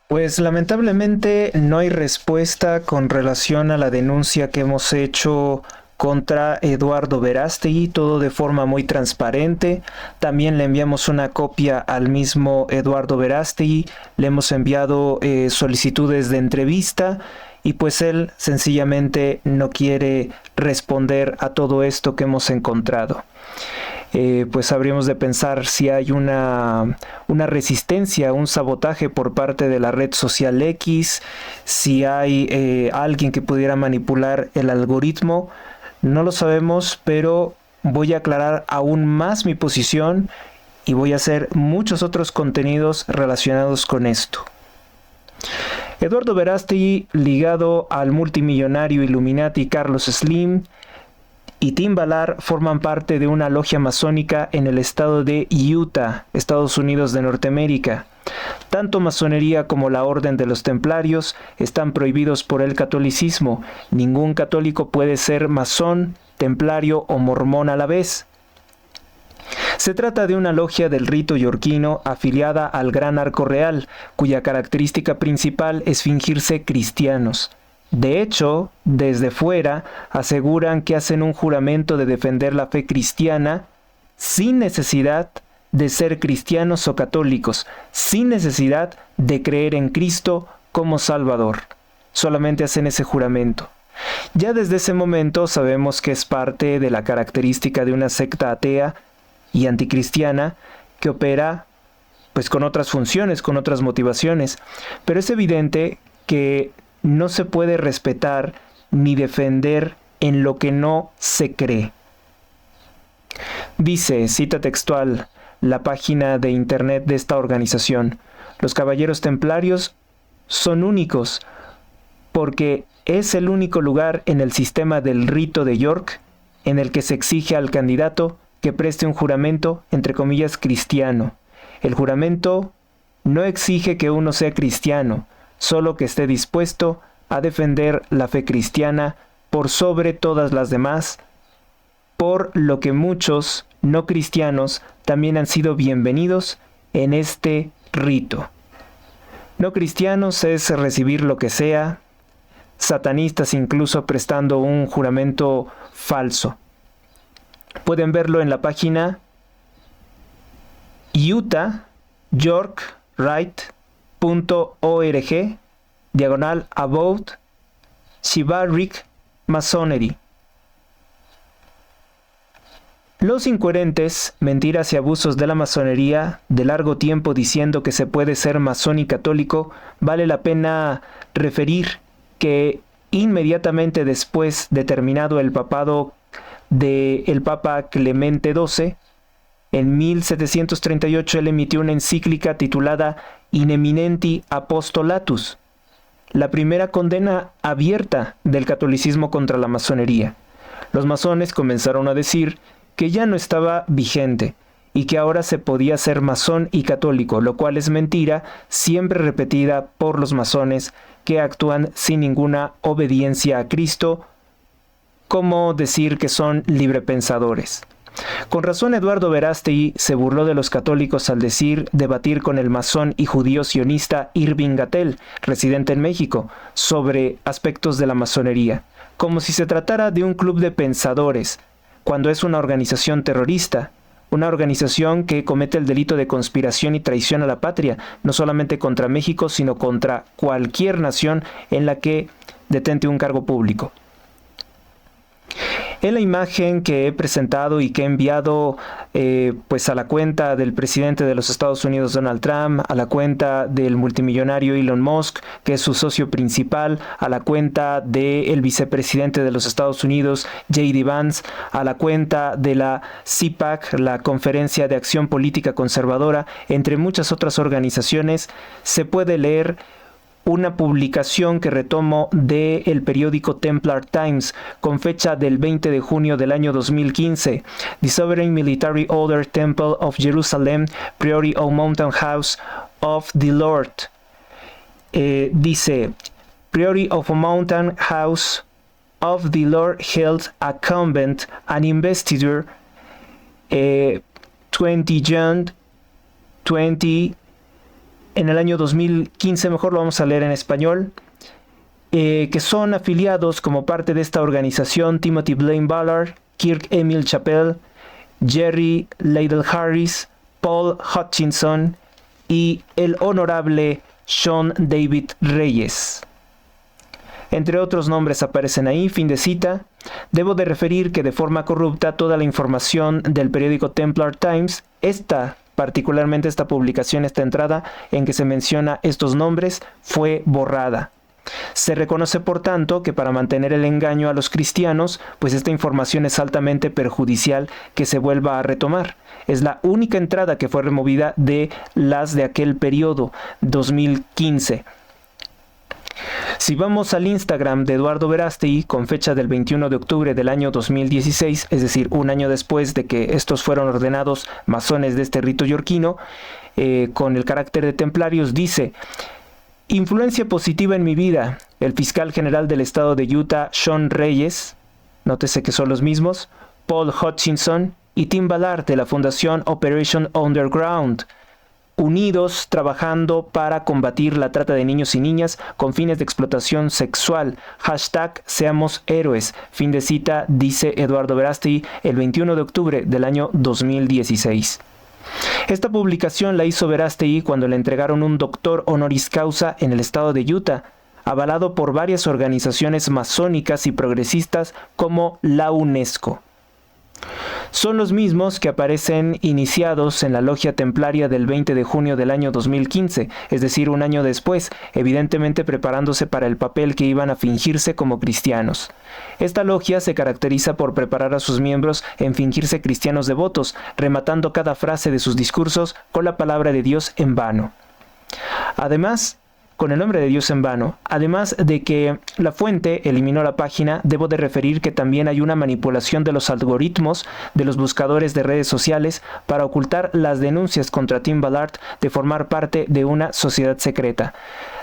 Pues lamentablemente no hay respuesta con relación a la denuncia que hemos hecho contra Eduardo Verástegui, todo de forma muy transparente. También le enviamos una copia al mismo Eduardo Verástegui, le hemos enviado solicitudes de entrevista y pues él sencillamente no quiere responder a todo esto que hemos encontrado. Pues habríamos de pensar si hay una resistencia, un sabotaje por parte de la red social X, si hay alguien que pudiera manipular el algoritmo. No lo sabemos, pero voy a aclarar aún más mi posición y voy a hacer muchos otros contenidos relacionados con esto. Eduardo Verástegui, ligado al multimillonario Illuminati Carlos Slim, y Tim Ballard forman parte de una logia masónica en el estado de Utah, Estados Unidos de Norteamérica. Tanto masonería como la Orden de los Templarios están prohibidos por el catolicismo. Ningún católico puede ser masón, templario o mormón a la vez. Se trata de una logia del rito yorquino afiliada al Gran Arco Real, cuya característica principal es fingirse cristianos. De hecho, desde fuera aseguran que hacen un juramento de defender la fe cristiana sin necesidad de ser cristianos o católicos, sin necesidad de creer en Cristo como Salvador. Solamente hacen ese juramento. Ya desde ese momento sabemos que es parte de la característica de una secta atea y anticristiana que opera pues con otras funciones, con otras motivaciones, pero es evidente que no se puede respetar ni defender en lo que no se cree. Dice, cita textual, la página de internet de esta organización: los caballeros templarios son únicos porque es el único lugar en el sistema del rito de York en el que se exige al candidato que preste un juramento, entre comillas, cristiano. El juramento no exige que uno sea cristiano, solo que esté dispuesto a defender la fe cristiana por sobre todas las demás, por lo que muchos no cristianos también han sido bienvenidos en este rito. No cristianos es recibir lo que sea, satanistas incluso prestando un juramento falso. Pueden verlo en la página utah.yorkrite.org/about Shibaric Masonry. Los incoherentes, mentiras y abusos de la masonería, de largo tiempo diciendo que se puede ser masón y católico, vale la pena referir que inmediatamente después de terminado el papado del Papa Clemente XII, en 1738 él emitió una encíclica titulada In Eminenti Apostolatus, la primera condena abierta del catolicismo contra la masonería. Los masones comenzaron a decir que ya no estaba vigente y que ahora se podía ser masón y católico, lo cual es mentira, siempre repetida por los masones que actúan sin ninguna obediencia a Cristo, como decir que son librepensadores. Con razón Eduardo Verástegui se burló de los católicos al debatir con el masón y judío sionista Irving Gattel, residente en México, sobre aspectos de la masonería, como si se tratara de un club de pensadores, cuando es una organización terrorista, una organización que comete el delito de conspiración y traición a la patria, no solamente contra México, sino contra cualquier nación en la que detente un cargo público. En la imagen que he presentado y que he enviado pues a la cuenta del presidente de los Estados Unidos Donald Trump, a la cuenta del multimillonario Elon Musk, que es su socio principal, a la cuenta del vicepresidente de los Estados Unidos J.D. Vance, a la cuenta de la CPAC, la Conferencia de Acción Política Conservadora, entre muchas otras organizaciones, se puede leer una publicación que retomo del periódico Templar Times con fecha del 20 de junio del año 2015. The Sovereign Military Order Temple of Jerusalem, Priory of Mountain House of the Lord. Dice, Priory of Mountain House of the Lord held a convent and investiture 20 June 20 en el año 2015, mejor lo vamos a leer en español, que son afiliados como parte de esta organización Timothy Blaine Ballard, Kirk Emil Chappell, Jerry Liddell Harris, Paul Hutchinson y el honorable Sean David Reyes. Entre otros nombres aparecen ahí, fin de cita. Debo de referir que de forma corrupta toda la información del periódico Templar Times, particularmente esta publicación, esta entrada en que se menciona estos nombres, fue borrada. Se reconoce por tanto que para mantener el engaño a los cristianos, pues esta información es altamente perjudicial que se vuelva a retomar. Es la única entrada que fue removida de las de aquel periodo, 2015. Si vamos al Instagram de Eduardo Verástegui, con fecha del 21 de octubre del año 2016, es decir, un año después de que estos fueron ordenados masones de este rito yorquino, con el carácter de templarios, dice: influencia positiva en mi vida, el fiscal general del estado de Utah, Sean Reyes, nótese que son los mismos, Paul Hutchinson y Tim Ballard de la fundación Operation Underground, unidos trabajando para combatir la trata de niños y niñas con fines de explotación sexual. #Seamos héroes. Fin de cita, dice Eduardo Verástegui el 21 de octubre del año 2016. Esta publicación la hizo Verástegui cuando le entregaron un doctor honoris causa en el estado de Utah, avalado por varias organizaciones masónicas y progresistas como la UNESCO. Son los mismos que aparecen iniciados en la logia templaria del 20 de junio del año 2015, es decir, un año después, evidentemente preparándose para el papel que iban a fingirse como cristianos. Esta logia se caracteriza por preparar a sus miembros en fingirse cristianos devotos, rematando cada frase de sus discursos con la palabra de Dios en vano. Además, con el nombre de Dios en vano, además de que la fuente eliminó la página, debo de referir que también hay una manipulación de los algoritmos de los buscadores de redes sociales para ocultar las denuncias contra Tim Ballard de formar parte de una sociedad secreta.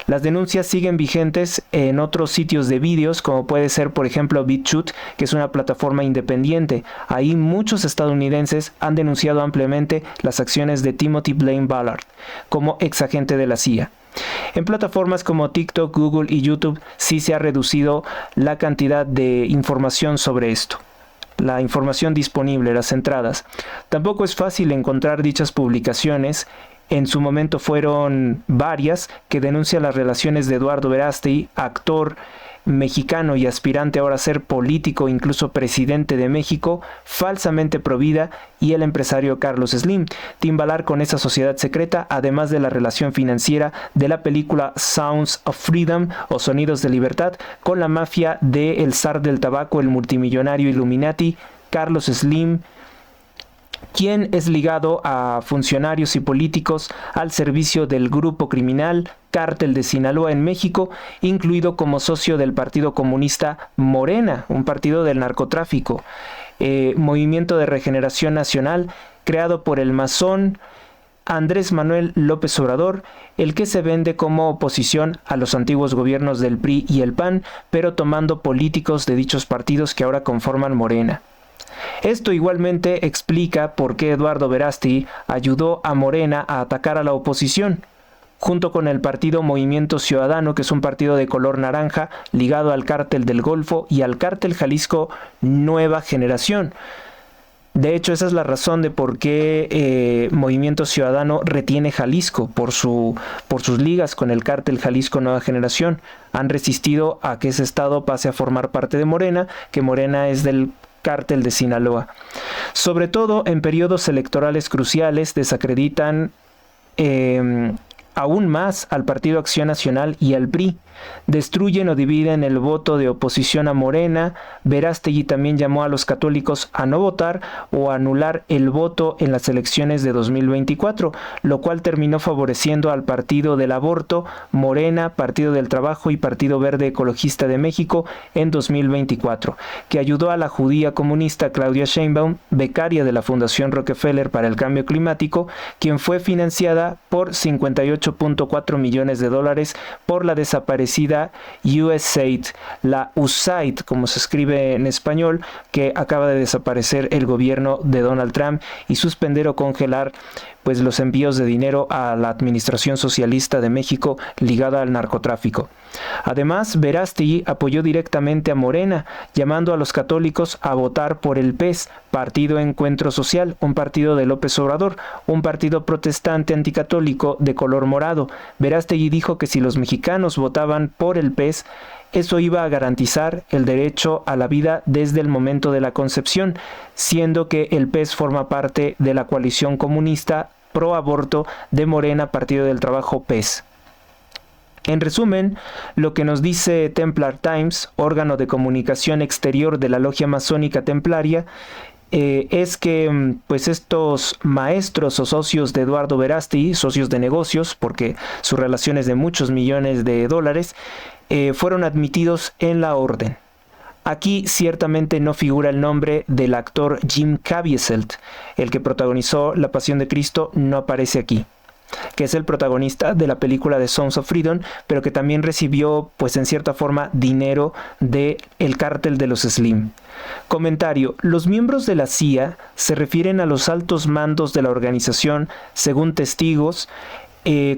Las denuncias siguen vigentes en otros sitios de vídeos, como puede ser, por ejemplo, BitChute, que es una plataforma independiente. Ahí muchos estadounidenses han denunciado ampliamente las acciones de Timothy Blaine Ballard como exagente de la CIA. En plataformas como TikTok, Google y YouTube sí se ha reducido la cantidad de información sobre esto. La información disponible, las entradas. Tampoco es fácil encontrar dichas publicaciones. En su momento fueron varias que denuncian las relaciones de Eduardo Verástegui, actor mexicano y aspirante ahora a ser político, incluso presidente de México, falsamente provida, y el empresario Carlos Slim. Tim Ballard con esa sociedad secreta, además de la relación financiera de la película Sounds of Freedom o Sonidos de Libertad con la mafia de el zar del tabaco, el multimillonario Illuminati, Carlos Slim, quien es ligado a funcionarios y políticos al servicio del grupo criminal Cártel de Sinaloa en México, incluido como socio del Partido Comunista Morena, un partido del narcotráfico, Movimiento de Regeneración Nacional, creado por el masón Andrés Manuel López Obrador, el que se vende como oposición a los antiguos gobiernos del PRI y el PAN, pero tomando políticos de dichos partidos que ahora conforman Morena. Esto igualmente explica por qué Eduardo Verástegui ayudó a Morena a atacar a la oposición, junto con el partido Movimiento Ciudadano, que es un partido de color naranja ligado al Cártel del Golfo y al Cártel Jalisco Nueva Generación. De hecho, esa es la razón de por qué Movimiento Ciudadano retiene Jalisco, por sus ligas con el Cártel Jalisco Nueva Generación. Han resistido a que ese estado pase a formar parte de Morena, que Morena es del Cártel de Sinaloa. Sobre todo en periodos electorales cruciales desacreditan aún más al Partido Acción Nacional y al PRI. Destruyen o dividen el voto de oposición a Morena. Verástegui también llamó a los católicos a no votar o a anular el voto en las elecciones de 2024, lo cual terminó favoreciendo al Partido del Aborto, Morena, Partido del Trabajo y Partido Verde Ecologista de México en 2024, que ayudó a la judía comunista Claudia Sheinbaum, becaria de la Fundación Rockefeller para el Cambio Climático, quien fue financiada por $58.4 millones por la desaparecida USAID, la USAID, como se escribe en español, que acaba de desaparecer el gobierno de Donald Trump y suspender o congelar pues los envíos de dinero a la administración socialista de México ligada al narcotráfico. Además, Verástegui apoyó directamente a Morena, llamando a los católicos a votar por el PES, Partido Encuentro Social, un partido de López Obrador, un partido protestante anticatólico de color morado. Verástegui dijo que si los mexicanos votaban por el PES, eso iba a garantizar el derecho a la vida desde el momento de la concepción, siendo que el PES forma parte de la coalición comunista pro aborto de Morena, Partido del Trabajo PES. En resumen, lo que nos dice Templar Times, órgano de comunicación exterior de la logia masónica templaria, es que pues estos maestros o socios de Eduardo Verástegui, socios de negocios, porque su relación es de muchos millones de dólares, fueron admitidos en la orden. Aquí ciertamente no figura el nombre del actor Jim Caviezel, el que protagonizó La Pasión de Cristo, no aparece aquí, que es el protagonista de la película de Sons of Freedom, pero que también recibió, pues en cierta forma, dinero del cártel de los Slim. Comentario: los miembros de la CIA se refieren a los altos mandos de la organización, según testigos,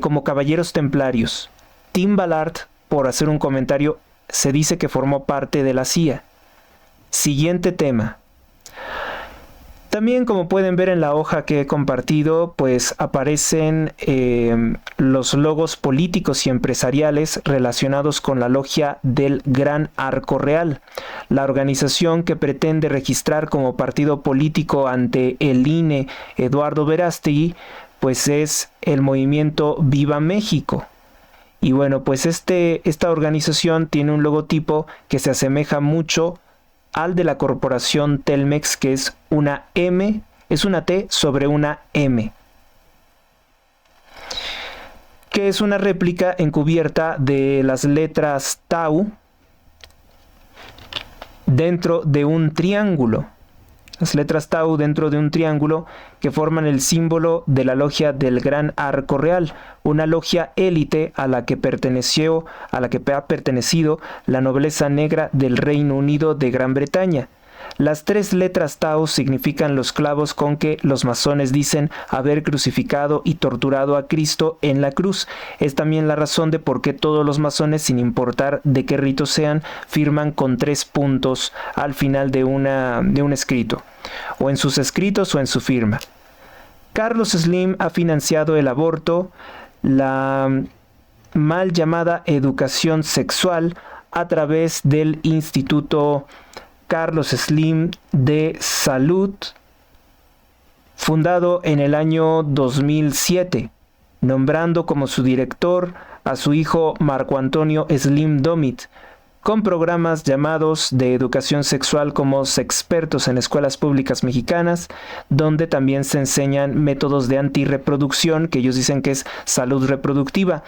como caballeros templarios. Tim Ballard, por hacer un comentario, se dice que formó parte de la CIA. Siguiente tema. También, como pueden ver en la hoja que he compartido, pues aparecen los logos políticos y empresariales relacionados con la logia del Gran Arco Real, la organización que pretende registrar como partido político ante el INE Eduardo Verástegui, pues es el movimiento Viva México. Y bueno, pues esta organización tiene un logotipo que se asemeja mucho al de la corporación Telmex, que es una M, es una T sobre una M, que es una réplica encubierta de las letras Tau dentro de un triángulo. Las letras Tau dentro de un triángulo que forman el símbolo de la logia del Gran Arco Real, una logia élite a la que ha pertenecido la nobleza negra del Reino Unido de Gran Bretaña. Las tres letras Tau significan los clavos con que los masones dicen haber crucificado y torturado a Cristo en la cruz. Es también la razón de por qué todos los masones, sin importar de qué rito sean, firman con 3 puntos al final de un escrito, o en sus escritos o en su firma. Carlos Slim ha financiado el aborto, la mal llamada educación sexual, a través del Instituto Carlos Slim de Salud, fundado en el año 2007, nombrando como su director a su hijo Marco Antonio Slim Domit, con programas llamados de educación sexual como Sexpertos en Escuelas Públicas Mexicanas, donde también se enseñan métodos de antirreproducción, que ellos dicen que es salud reproductiva.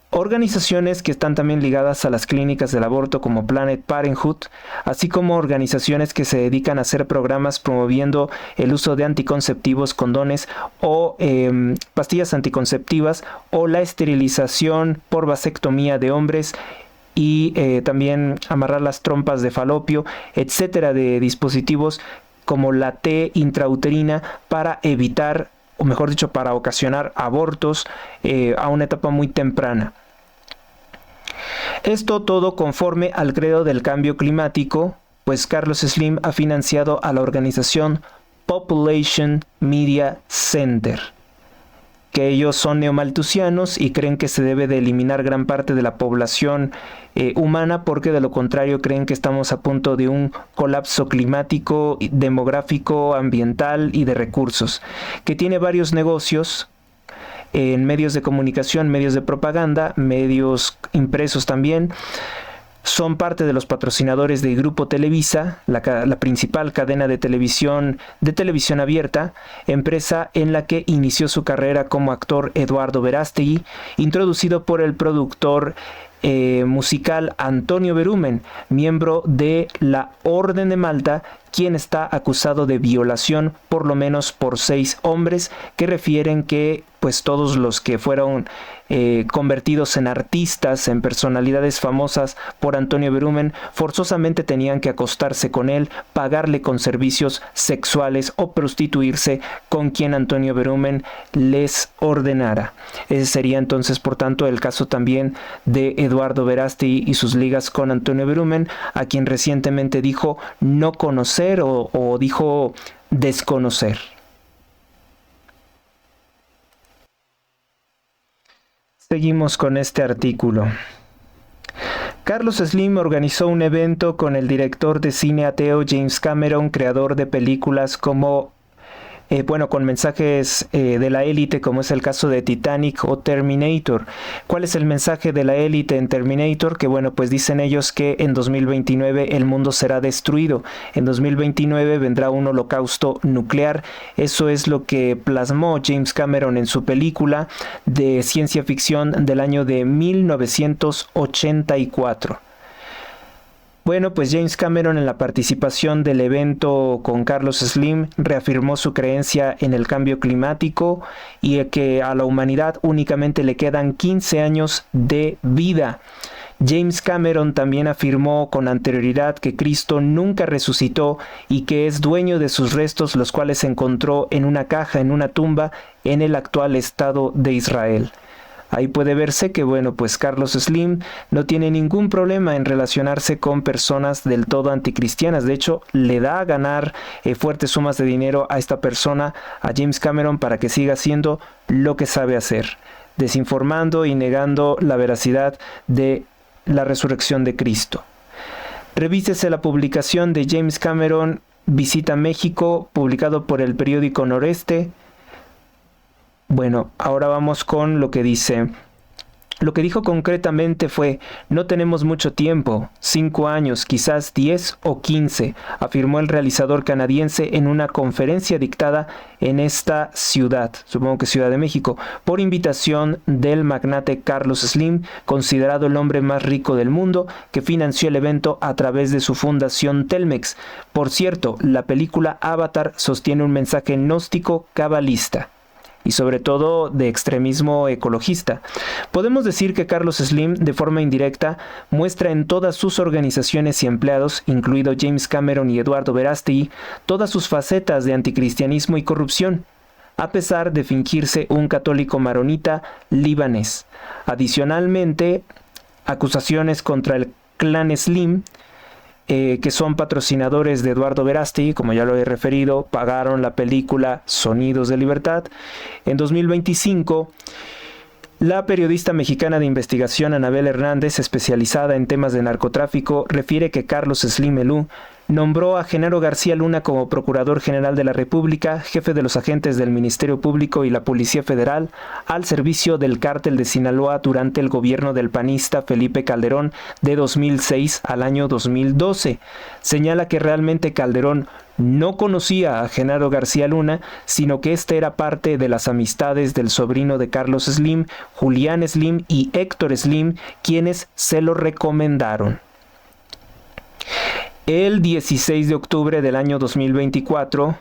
Organizaciones que están también ligadas a las clínicas del aborto como Planned Parenthood, así como organizaciones que se dedican a hacer programas promoviendo el uso de anticonceptivos, condones o pastillas anticonceptivas, o la esterilización por vasectomía de hombres, y también amarrar las trompas de falopio, etcétera, de dispositivos como la T intrauterina para evitar, o mejor dicho, para ocasionar abortos a una etapa muy temprana. Esto todo conforme al credo del cambio climático, pues Carlos Slim ha financiado a la organización Population Media Center, que ellos son neomalthusianos y creen que se debe de eliminar gran parte de la población humana, porque de lo contrario creen que estamos a punto de un colapso climático, demográfico, ambiental y de recursos, que tiene varios negocios en medios de comunicación, medios de propaganda, medios impresos también. Son parte de los patrocinadores del Grupo Televisa, la principal cadena de televisión abierta, empresa en la que inició su carrera como actor Eduardo Verástegui, introducido por el productor musical Antonio Berumen, miembro de la Orden de Malta, quien está acusado de violación por lo menos por 6 hombres que refieren que pues todos los que fueron convertidos en artistas, en personalidades famosas por Antonio Berumen, forzosamente tenían que acostarse con él, pagarle con servicios sexuales o prostituirse con quien Antonio Berumen les ordenara. Ese sería entonces, por tanto, el caso también de Eduardo Verástegui y sus ligas con Antonio Berumen, a quien recientemente dijo no conocer o dijo desconocer. Seguimos con este artículo. Carlos Slim organizó un evento con el director de cine ateo James Cameron, creador de películas como con mensajes de la élite, como es el caso de Titanic o Terminator. ¿Cuál es el mensaje de la élite en Terminator? Que pues dicen ellos que en 2029 el mundo será destruido. En 2029 vendrá un holocausto nuclear. Eso es lo que plasmó James Cameron en su película de ciencia ficción del año de 1984. Pues James Cameron, en la participación del evento con Carlos Slim, reafirmó su creencia en el cambio climático y que a la humanidad únicamente le quedan 15 años de vida. James Cameron también afirmó con anterioridad que Cristo nunca resucitó y que es dueño de sus restos, los cuales se encontró en una caja, en una tumba, en el actual Estado de Israel. Ahí puede verse que Carlos Slim no tiene ningún problema en relacionarse con personas del todo anticristianas. De hecho, le da a ganar fuertes sumas de dinero a esta persona, a James Cameron, para que siga haciendo lo que sabe hacer, desinformando y negando la veracidad de la resurrección de Cristo. Revísese la publicación de James Cameron, Visita México, publicado por el periódico Noreste. Ahora vamos con lo que dice. Lo que dijo concretamente fue: no tenemos mucho tiempo, 5 años, quizás 10 o 15, afirmó el realizador canadiense en una conferencia dictada en esta ciudad, supongo que Ciudad de México, por invitación del magnate Carlos Slim, considerado el hombre más rico del mundo, que financió el evento a través de su fundación Telmex. Por cierto, la película Avatar sostiene un mensaje gnóstico cabalista y sobre todo de extremismo ecologista. Podemos decir que Carlos Slim, de forma indirecta, muestra en todas sus organizaciones y empleados, incluido James Cameron y Eduardo Verástegui, todas sus facetas de anticristianismo y corrupción, a pesar de fingirse un católico maronita libanés. Adicionalmente, acusaciones contra el clan Slim, que son patrocinadores de Eduardo Verástegui, como ya lo he referido, pagaron la película Sonidos de Libertad. En 2025, la periodista mexicana de investigación Anabel Hernández, especializada en temas de narcotráfico, refiere que Carlos Slim Elú nombró a Genaro García Luna como Procurador General de la República, jefe de los agentes del Ministerio Público y la Policía Federal, al servicio del cártel de Sinaloa durante el gobierno del panista Felipe Calderón de 2006 al año 2012. Señala que realmente Calderón no conocía a Genaro García Luna, sino que este era parte de las amistades del sobrino de Carlos Slim, Julián Slim y Héctor Slim, quienes se lo recomendaron. El 16 de octubre del año 2024,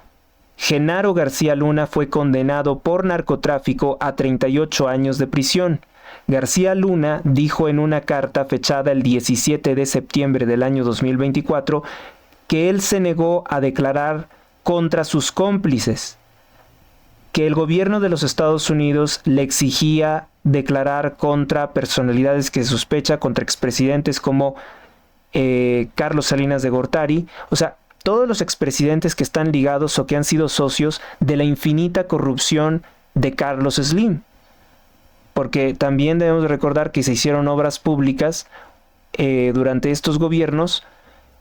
Genaro García Luna fue condenado por narcotráfico a 38 años de prisión. García Luna dijo en una carta fechada el 17 de septiembre del año 2024 que él se negó a declarar contra sus cómplices, que el gobierno de los Estados Unidos le exigía declarar contra personalidades que sospecha, contra expresidentes como Carlos Salinas de Gortari, o sea, todos los expresidentes que están ligados o que han sido socios de la infinita corrupción de Carlos Slim. Porque también debemos recordar que se hicieron obras públicas durante estos gobiernos,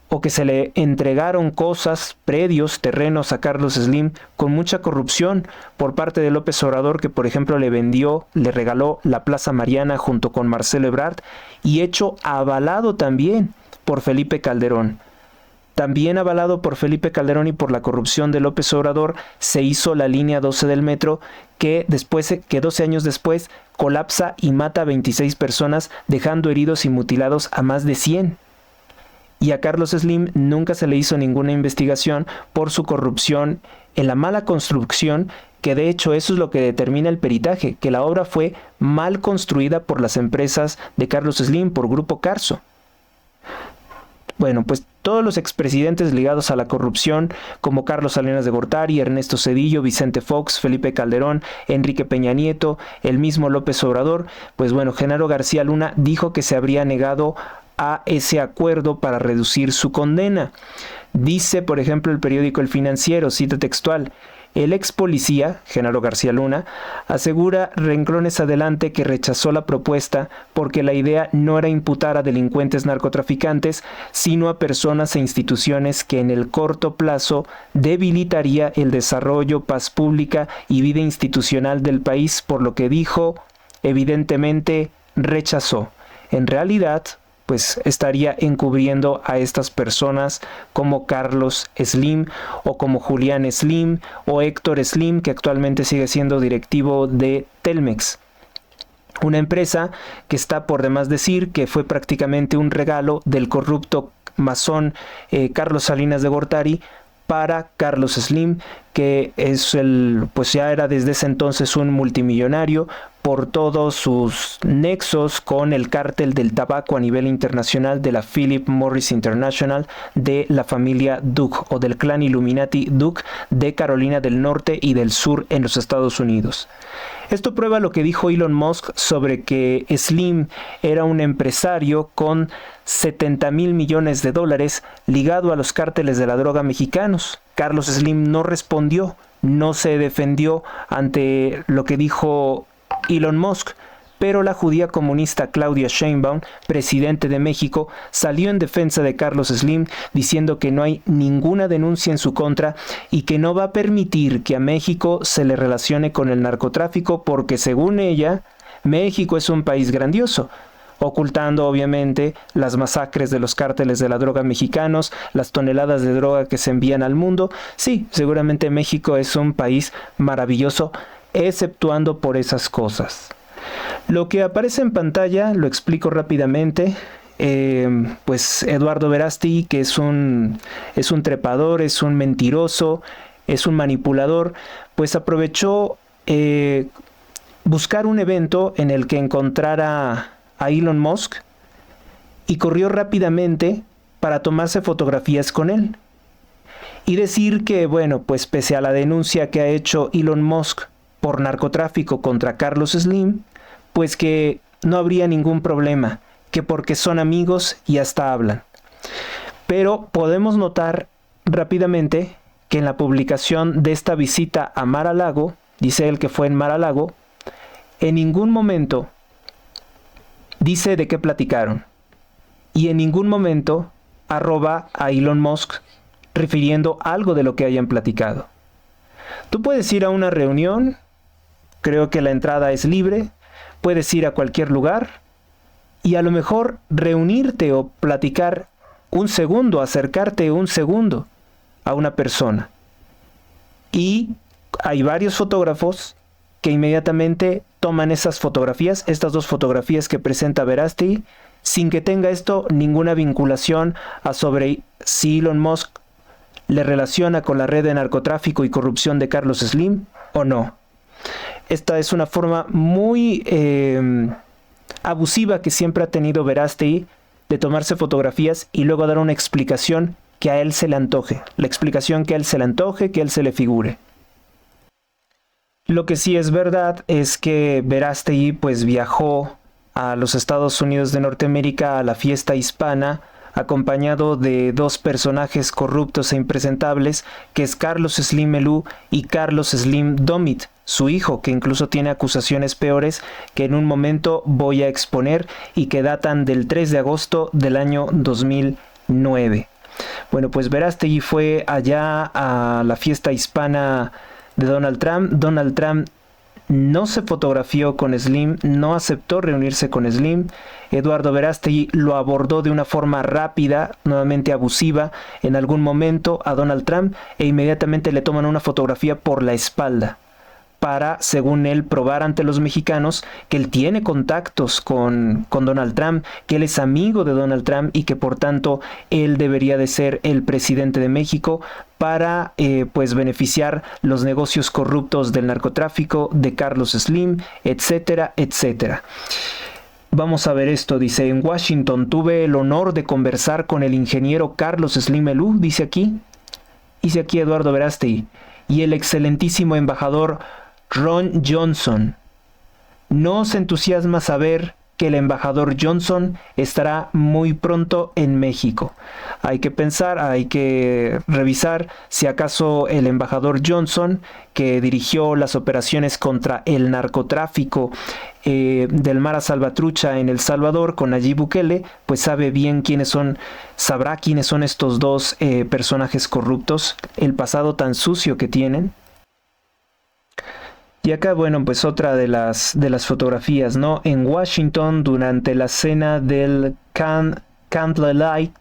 o que se le entregaron cosas, predios, terrenos a Carlos Slim con mucha corrupción por parte de López Obrador, que por ejemplo le regaló la Plaza Mariana junto con Marcelo Ebrard, y hecho avalado también por Felipe Calderón. También avalado por Felipe Calderón y por la corrupción de López Obrador, se hizo la línea 12 del metro, que 12 años después colapsa y mata a 26 personas, dejando heridos y mutilados a más de 100. Y a Carlos Slim nunca se le hizo ninguna investigación por su corrupción en la mala construcción que de hecho eso es lo que determina el peritaje, que la obra fue mal construida por las empresas de Carlos Slim, por Grupo Carso. Bueno, pues todos los expresidentes ligados a la corrupción, como Carlos Salinas de Gortari, Ernesto Zedillo, Vicente Fox, Felipe Calderón, Enrique Peña Nieto, el mismo López Obrador, pues bueno, Genaro García Luna dijo que se habría negado a ese acuerdo para reducir su condena. Dice, por ejemplo, el periódico El Financiero, cita textual: el ex policía, Genaro García Luna, asegura renglones adelante que rechazó la propuesta porque la idea no era imputar a delincuentes narcotraficantes, sino a personas e instituciones que en el corto plazo debilitaría el desarrollo, paz pública y vida institucional del país, por lo que dijo, evidentemente rechazó. En realidad, pues estaría encubriendo a estas personas como Carlos Slim o como Julián Slim o Héctor Slim, que actualmente sigue siendo directivo de Telmex. Una empresa que está por demás decir que fue prácticamente un regalo del corrupto masón Carlos Salinas de Gortari para Carlos Slim, que es pues ya era desde ese entonces un multimillonario por todos sus nexos con el cártel del tabaco a nivel internacional de la Philip Morris International, de la familia Duke o del clan Illuminati Duke de Carolina del Norte y del Sur en los Estados Unidos. Esto prueba lo que dijo Elon Musk sobre que Slim era un empresario con 70,000 millones de dólares ligado a los cárteles de la droga mexicanos. Carlos Slim no respondió, no se defendió ante lo que dijo Elon Musk, pero la judía comunista Claudia Sheinbaum, presidente de México, salió en defensa de Carlos Slim diciendo que no hay ninguna denuncia en su contra y que no va a permitir que a México se le relacione con el narcotráfico porque, según ella, México es un país grandioso, ocultando obviamente las masacres de los cárteles de la droga mexicanos, las toneladas de droga que se envían al mundo. Sí, seguramente México es un país maravilloso, exceptuando por esas cosas. Lo que aparece en pantalla lo explico rápidamente. Pues Eduardo Verástegui, que es un trepador, es un mentiroso, es un manipulador, pues aprovechó buscar un evento en el que encontrara a Elon Musk y corrió rápidamente para tomarse fotografías con él y decir que, bueno, pues pese a la denuncia que ha hecho Elon Musk por narcotráfico contra Carlos Slim, pues que no habría ningún problema, que porque son amigos y hasta hablan. Pero podemos notar rápidamente que en la publicación de esta visita a Mar-a-Lago, dice él que fue en Mar-a-Lago, en ningún momento dice de qué platicaron y en ningún momento arroba a Elon Musk refiriendo algo de lo que hayan platicado. Tú puedes ir a una reunión, creo que la entrada es libre, puedes ir a cualquier lugar y a lo mejor reunirte o platicar un segundo, acercarte un segundo a una persona. Y hay varios fotógrafos que inmediatamente toman esas fotografías, estas dos fotografías que presenta Verástegui, sin que tenga esto ninguna vinculación a sobre si Elon Musk le relaciona con la red de narcotráfico y corrupción de Carlos Slim o no. Esta es una forma muy abusiva que siempre ha tenido Verástegui de tomarse fotografías y luego dar una explicación que a él se le antoje. La explicación que a él se le antoje, que a él se le figure. Lo que sí es verdad es que Verástegui pues viajó a los Estados Unidos de Norteamérica a la fiesta hispana acompañado de dos personajes corruptos e impresentables, que es Carlos Slim Elú y Carlos Slim Domit, su hijo, que incluso tiene acusaciones peores que en un momento voy a exponer y que datan del 3 de agosto del año 2009. Bueno, pues Verástegui fue allá a la fiesta hispana de Donald Trump. Donald Trump no se fotografió con Slim, no aceptó reunirse con Slim. Eduardo Verástegui lo abordó de una forma rápida, nuevamente abusiva, en algún momento a Donald Trump e inmediatamente le toman una fotografía por la espalda. para, según él, probar ante los mexicanos que él tiene contactos con Donald Trump, que él es amigo de Donald Trump y que por tanto él debería de ser el presidente de México para pues beneficiar los negocios corruptos del narcotráfico, de Carlos Slim, etcétera, etcétera. Vamos a ver esto, dice: en Washington tuve el honor de conversar con el ingeniero Carlos Slim Elú, dice aquí Eduardo Verástegui, y el excelentísimo embajador Ron Johnson. Nos entusiasma saber que el embajador Johnson estará muy pronto en México. Hay que pensar, hay que revisar si acaso el embajador Johnson, que dirigió las operaciones contra el narcotráfico del Mar a Salvatrucha en El Salvador con Nayib Bukele, pues sabe bien sabrá quiénes son estos dos personajes corruptos, el pasado tan sucio que tienen. Y acá, bueno, pues otra de las fotografías, ¿no? En Washington, durante la cena del Candlelight,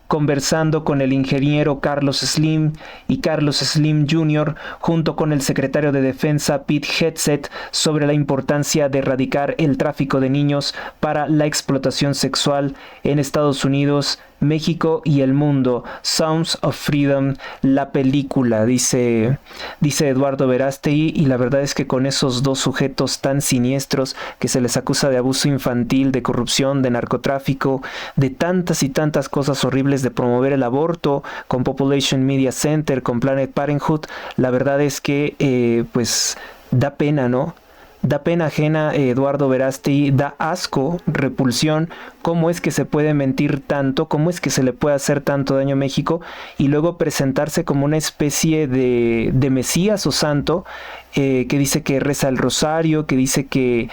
conversando con el ingeniero Carlos Slim y Carlos Slim Jr., junto con el secretario de Defensa Pete Hegseth, sobre la importancia de erradicar el tráfico de niños para la explotación sexual en Estados Unidos, México y el mundo. Sounds of Freedom, la película, dice Eduardo Verástegui, y la verdad es que con esos dos sujetos tan siniestros que se les acusa de abuso infantil, de corrupción, de narcotráfico, de tantas y tantas cosas horribles, de promover el aborto, con Population Media Center, con Planet Parenthood, la verdad es que pues da pena, ¿no? Da pena ajena, Eduardo Verástegui, da asco, repulsión, cómo es que se puede mentir tanto, cómo es que se le puede hacer tanto daño a México y luego presentarse como una especie de mesías o santo, que dice que reza el rosario, que dice que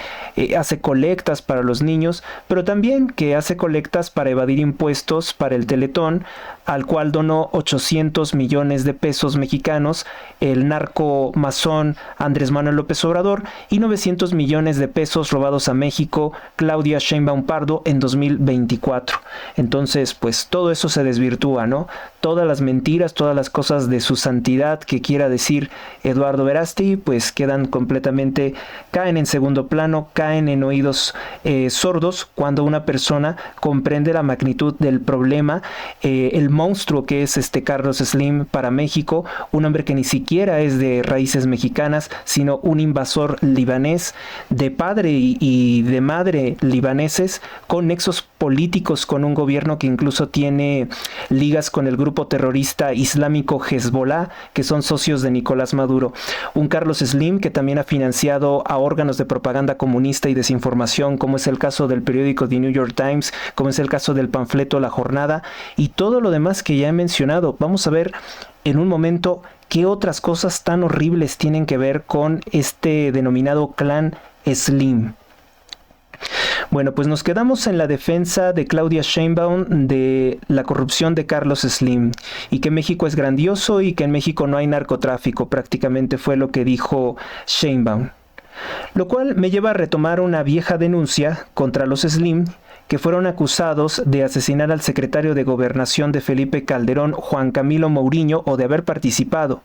hace colectas para los niños, pero también que hace colectas para evadir impuestos para el Teletón, al cual donó 800 millones de pesos mexicanos el narco masón Andrés Manuel López Obrador, y 900 millones de pesos robados a México Claudia Sheinbaum Pardo en 2024. Entonces, pues todo eso se desvirtúa, ¿no? Todas las mentiras, todas las cosas de su santidad que quiera decir Eduardo Verástegui, pues quedan completamente, caen en segundo plano, caen en oídos sordos cuando una persona comprende la magnitud del problema, el monstruo que es Carlos Slim para México, un hombre que ni siquiera es de raíces mexicanas, sino un invasor libanés, de padre y de madre libaneses, con nexos políticos con un gobierno que incluso tiene ligas con el grupo terrorista islámico Hezbollah, que son socios de Nicolás Maduro. Un Carlos Slim que también ha financiado a órganos de propaganda comunista y desinformación, como es el caso del periódico The New York Times, como es el caso del panfleto La Jornada y todo lo demás que ya he mencionado. Vamos a ver en un momento qué otras cosas tan horribles tienen que ver con este denominado clan Slim. Bueno, pues nos quedamos en la defensa de Claudia Sheinbaum de la corrupción de Carlos Slim y que México es grandioso y que en México no hay narcotráfico, prácticamente fue lo que dijo Sheinbaum. Lo cual me lleva a retomar una vieja denuncia contra los Slim, que fueron acusados de asesinar al secretario de Gobernación de Felipe Calderón, Juan Camilo Mourinho, o de haber participado.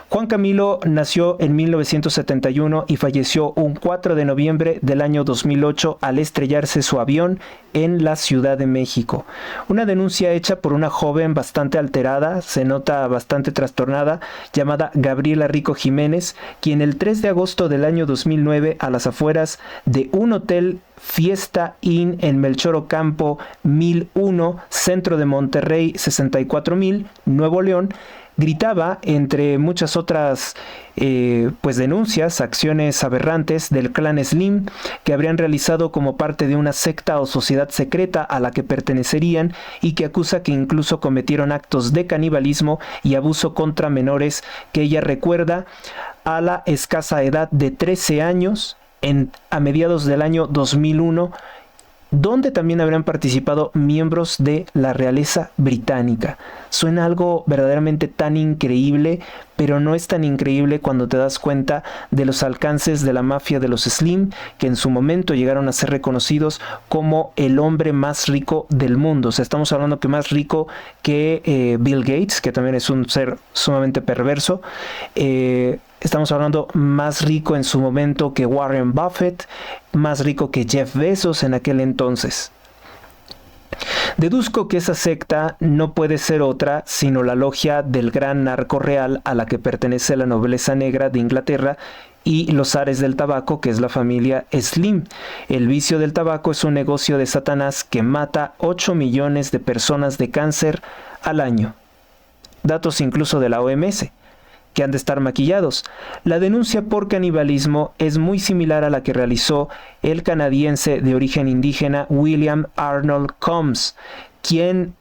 Juan Camilo nació en 1971 y falleció un 4 de noviembre del año 2008 al estrellarse su avión en la Ciudad de México. Una denuncia hecha por una joven bastante alterada, se nota bastante trastornada, llamada Gabriela Rico Jiménez, quien el 3 de agosto del año 2009, a las afueras de un hotel Fiesta Inn en Melchor Ocampo 1001, centro de Monterrey 64000, Nuevo León, gritaba, entre muchas otras pues denuncias, acciones aberrantes del clan Slim que habrían realizado como parte de una secta o sociedad secreta a la que pertenecerían, y que acusa que incluso cometieron actos de canibalismo y abuso contra menores, que ella recuerda a la escasa edad de 13 años a mediados del año 2001, donde también habrían participado miembros de la realeza británica. Suena algo verdaderamente tan increíble, pero no es tan increíble cuando te das cuenta de los alcances de la mafia de los Slim, que en su momento llegaron a ser reconocidos como el hombre más rico del mundo. O sea, estamos hablando que más rico que Bill Gates, que también es un ser sumamente perverso, Estamos hablando más rico en su momento que Warren Buffett, más rico que Jeff Bezos en aquel entonces. Deduzco que esa secta no puede ser otra sino la logia del gran narco real a la que pertenece la nobleza negra de Inglaterra y los zares del tabaco, que es la familia Slim. El vicio del tabaco es un negocio de Satanás que mata 8 millones de personas de cáncer al año. Datos incluso de la OMS, que han de estar maquillados. La denuncia por canibalismo es muy similar a la que realizó el canadiense de origen indígena William Arnold Combs, quien,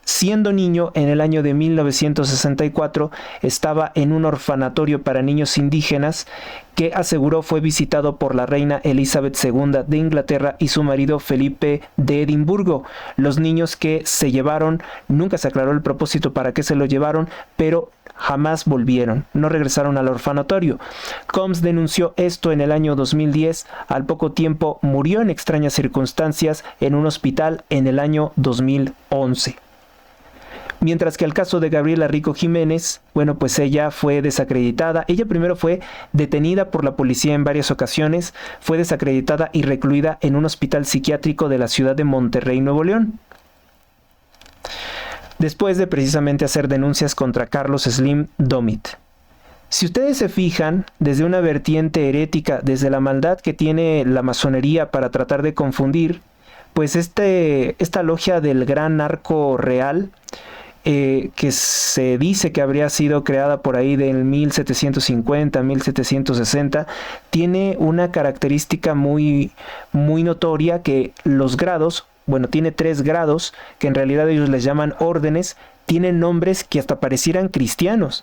siendo niño en el año de 1964, estaba en un orfanatorio para niños indígenas que aseguró fue visitado por la reina Elizabeth II de Inglaterra y su marido Felipe de Edimburgo. Los niños que se llevaron, nunca se aclaró el propósito para qué se lo llevaron, pero jamás volvieron, no regresaron al orfanatorio. Combs denunció esto en el año 2010, al poco tiempo murió en extrañas circunstancias en un hospital en el año 2011. Mientras que el caso de Gabriela Rico Jiménez, bueno, pues ella fue desacreditada. Ella primero fue detenida por la policía en varias ocasiones, fue desacreditada y recluida en un hospital psiquiátrico de la ciudad de Monterrey, Nuevo León, después de precisamente hacer denuncias contra Carlos Slim Domit. Si ustedes se fijan, desde una vertiente herética, desde la maldad que tiene la masonería para tratar de confundir, pues esta logia del gran narco real, que se dice que habría sido creada por ahí del 1750, 1760, tiene una característica muy, muy notoria, que los grados, bueno, tiene 3 grados, que en realidad ellos les llaman órdenes, tienen nombres que hasta parecieran cristianos.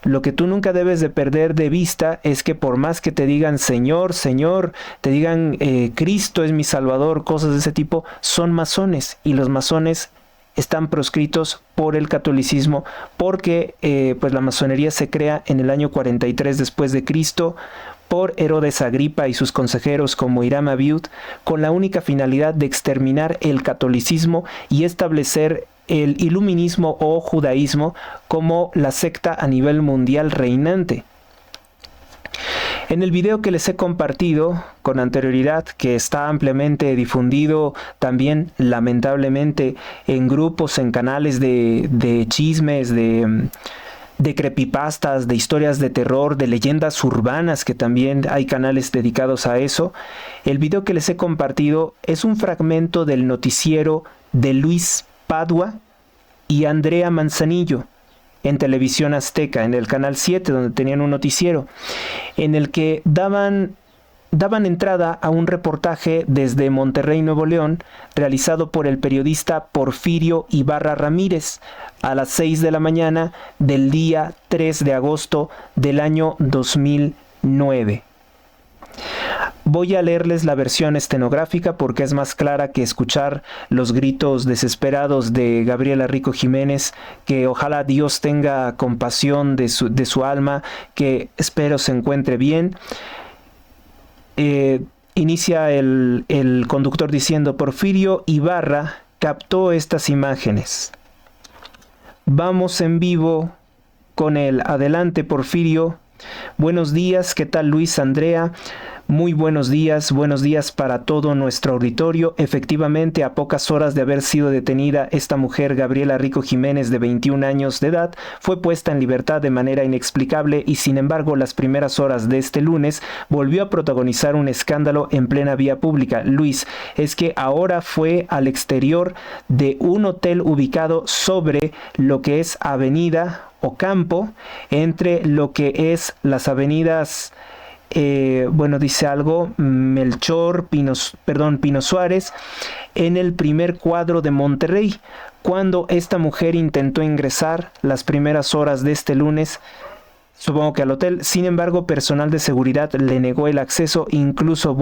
Lo que tú nunca debes de perder de vista es que por más que te digan Señor, Señor, te digan Cristo es mi Salvador, cosas de ese tipo, son masones, y los masones están proscritos por el catolicismo, porque pues la masonería se crea en el año 43 después de Cristo por Herodes Agripa y sus consejeros como Hiram Abiud, con la única finalidad de exterminar el catolicismo y establecer el iluminismo o judaísmo como la secta a nivel mundial reinante. En el video que les he compartido con anterioridad, que está ampliamente difundido también lamentablemente en grupos, en canales de chismes, de creepypastas, de historias de terror, de leyendas urbanas, que también hay canales dedicados a eso, el video que les he compartido es un fragmento del noticiero de Luis Padua y Andrea Manzanillo en Televisión Azteca, en el Canal 7, donde tenían un noticiero, en el que daban entrada a un reportaje desde Monterrey, Nuevo León, realizado por el periodista Porfirio Ibarra Ramírez, a las 6 de la mañana del día 3 de agosto del año 2009. Voy a leerles la versión estenográfica porque es más clara que escuchar los gritos desesperados de Gabriela Rico Jiménez, que ojalá Dios tenga compasión de su alma, que espero se encuentre bien. Inicia el conductor diciendo: Porfirio Ibarra captó estas imágenes. Vamos en vivo con él. Adelante, Porfirio. Buenos días, ¿qué tal Luis, Andrea? Muy buenos días para todo nuestro auditorio. Efectivamente, a pocas horas de haber sido detenida, esta mujer, Gabriela Rico Jiménez, de 21 años de edad, fue puesta en libertad de manera inexplicable y, sin embargo, las primeras horas de este lunes volvió a protagonizar un escándalo en plena vía pública. Luis, es que ahora fue al exterior de un hotel ubicado sobre lo que es Avenida Ocampo, entre lo que es las avenidas dice algo, Melchor, Pino Suárez, en el primer cuadro de Monterrey, cuando esta mujer intentó ingresar las primeras horas de este lunes, supongo que al hotel. Sin embargo, personal de seguridad le negó el acceso, incluso,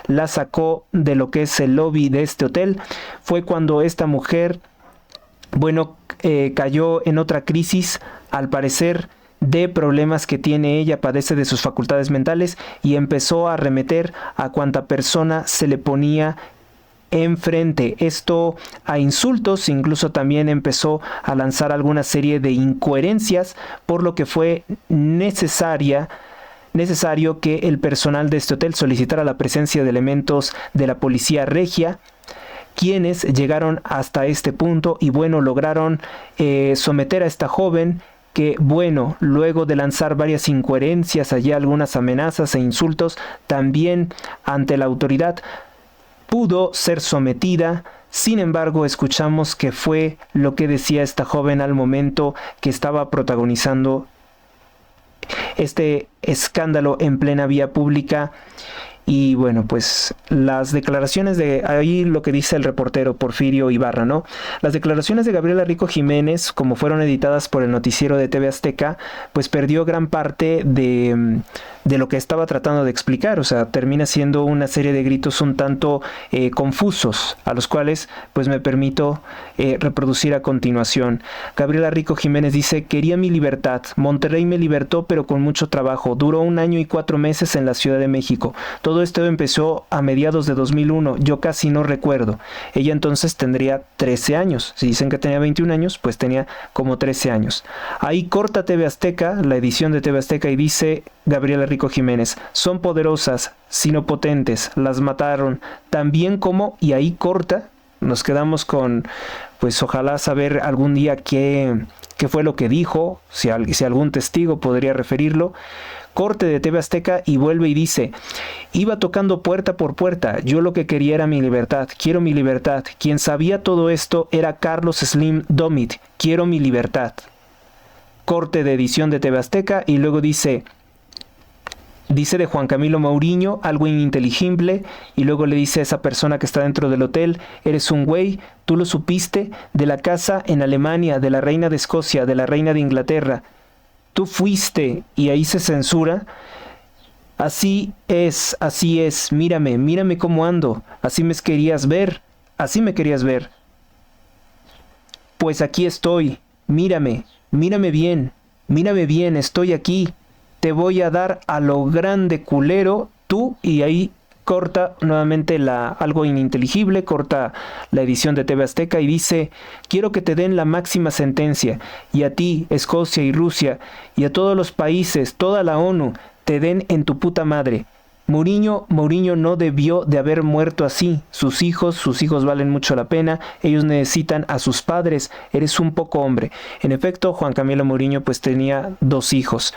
la sacó de lo que es el lobby de este hotel. Fue cuando esta mujer, cayó en otra crisis, al parecer, de problemas que tiene ella, padece de sus facultades mentales y empezó a arremeter a cuanta persona se le ponía enfrente. Esto a insultos, incluso también empezó a lanzar alguna serie de incoherencias, por lo que fue necesario que el personal de este hotel solicitara la presencia de elementos de la policía regia, quienes llegaron hasta este punto y bueno, lograron someter a esta joven que bueno, luego de lanzar varias incoherencias, allí algunas amenazas e insultos, también ante la autoridad, pudo ser sometida. Sin embargo, escuchamos que fue lo que decía esta joven al momento que estaba protagonizando este escándalo en plena vía pública. Y bueno, pues las declaraciones de ahí lo que dice el reportero Porfirio Ibarra, ¿no? Las declaraciones de Gabriela Rico Jiménez, como fueron editadas por el noticiero de TV Azteca, pues perdió gran parte de lo que estaba tratando de explicar. O sea, termina siendo una serie de gritos un tanto confusos, a los cuales pues me permito reproducir a continuación. Gabriela Rico Jiménez dice: quería mi libertad, Monterrey me libertó pero con mucho trabajo, duró 1 año y 4 meses en la Ciudad de México. Todo esto empezó a mediados de 2001, yo casi no recuerdo. Ella entonces tendría 13 años. Si dicen que tenía 21 años, pues tenía como 13 años. Ahí corta TV Azteca, la edición de TV Azteca, y dice Gabriela Rico Jiménez: son poderosas, sino potentes, las mataron. También como, y ahí corta, nos quedamos con, pues ojalá saber algún día qué fue lo que dijo, si algún testigo podría referirlo. Corte de TV Azteca y vuelve y dice: iba tocando puerta por puerta, yo lo que quería era mi libertad, quiero mi libertad. Quien sabía todo esto era Carlos Slim Domit, quiero mi libertad. Corte de edición de TV Azteca y luego dice de Juan Camilo Mauriño algo ininteligible, y luego le dice a esa persona que está dentro del hotel: eres un güey, tú lo supiste, de la casa en Alemania, de la reina de Escocia, de la reina de Inglaterra. Tú fuiste, y ahí se censura. Así es, mírame cómo ando, así me querías ver. Pues aquí estoy, mírame bien, estoy aquí, te voy a dar a lo grande, culero, tú. Y ahí corta nuevamente algo ininteligible, corta la edición de TV Azteca y dice: quiero que te den la máxima sentencia, y a ti, Escocia y Rusia, y a todos los países, toda la ONU, te den en tu puta madre. Mourinho no debió de haber muerto así. Sus hijos valen mucho la pena, ellos necesitan a sus padres, eres un poco hombre. En efecto, Juan Camilo Mourinho pues tenía 2 hijos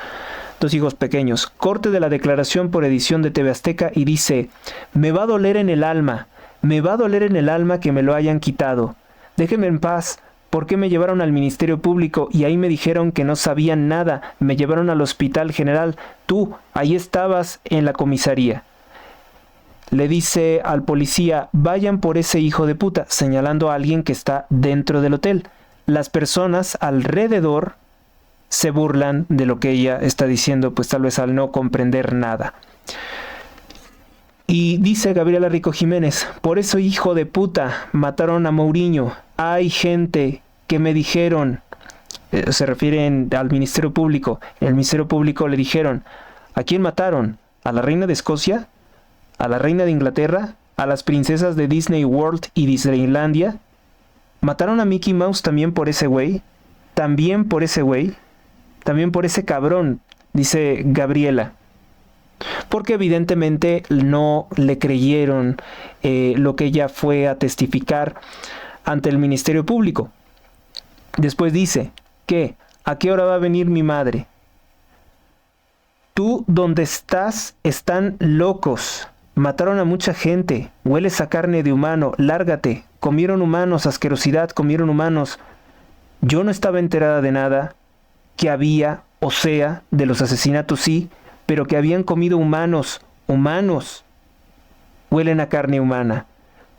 pequeños. Corte de la declaración por edición de TV Azteca y dice: me va a doler en el alma que me lo hayan quitado. Déjenme en paz. ¿Por qué me llevaron al Ministerio Público? Y ahí me dijeron que no sabían nada. Me llevaron al Hospital General. Tú, ahí estabas en la comisaría. Le dice al policía: vayan por ese hijo de puta, señalando a alguien que está dentro del hotel. Las personas alrededor se burlan de lo que ella está diciendo, pues tal vez al no comprender nada. Y dice Gabriela Rico Jiménez: por eso, hijo de puta, mataron a Mourinho. Hay gente que me dijeron, se refieren al Ministerio Público. En el Ministerio Público le dijeron: ¿a quién mataron? ¿A la reina de Escocia? ¿A la reina de Inglaterra? ¿A las princesas de Disney World y Disneylandia? ¿Mataron a Mickey Mouse también por ese güey? ¿También por ese cabrón? Dice Gabriela. Porque evidentemente no le creyeron lo que ella fue a testificar ante el Ministerio Público. Después dice que: ¿a qué hora va a venir mi madre? Tú donde estás están locos. Mataron a mucha gente. Hueles a carne de humano. Lárgate. Comieron humanos, asquerosidad, comieron humanos. Yo no estaba enterada de nada. Que había, o sea, de los asesinatos sí, pero que habían comido humanos. Huelen a carne humana.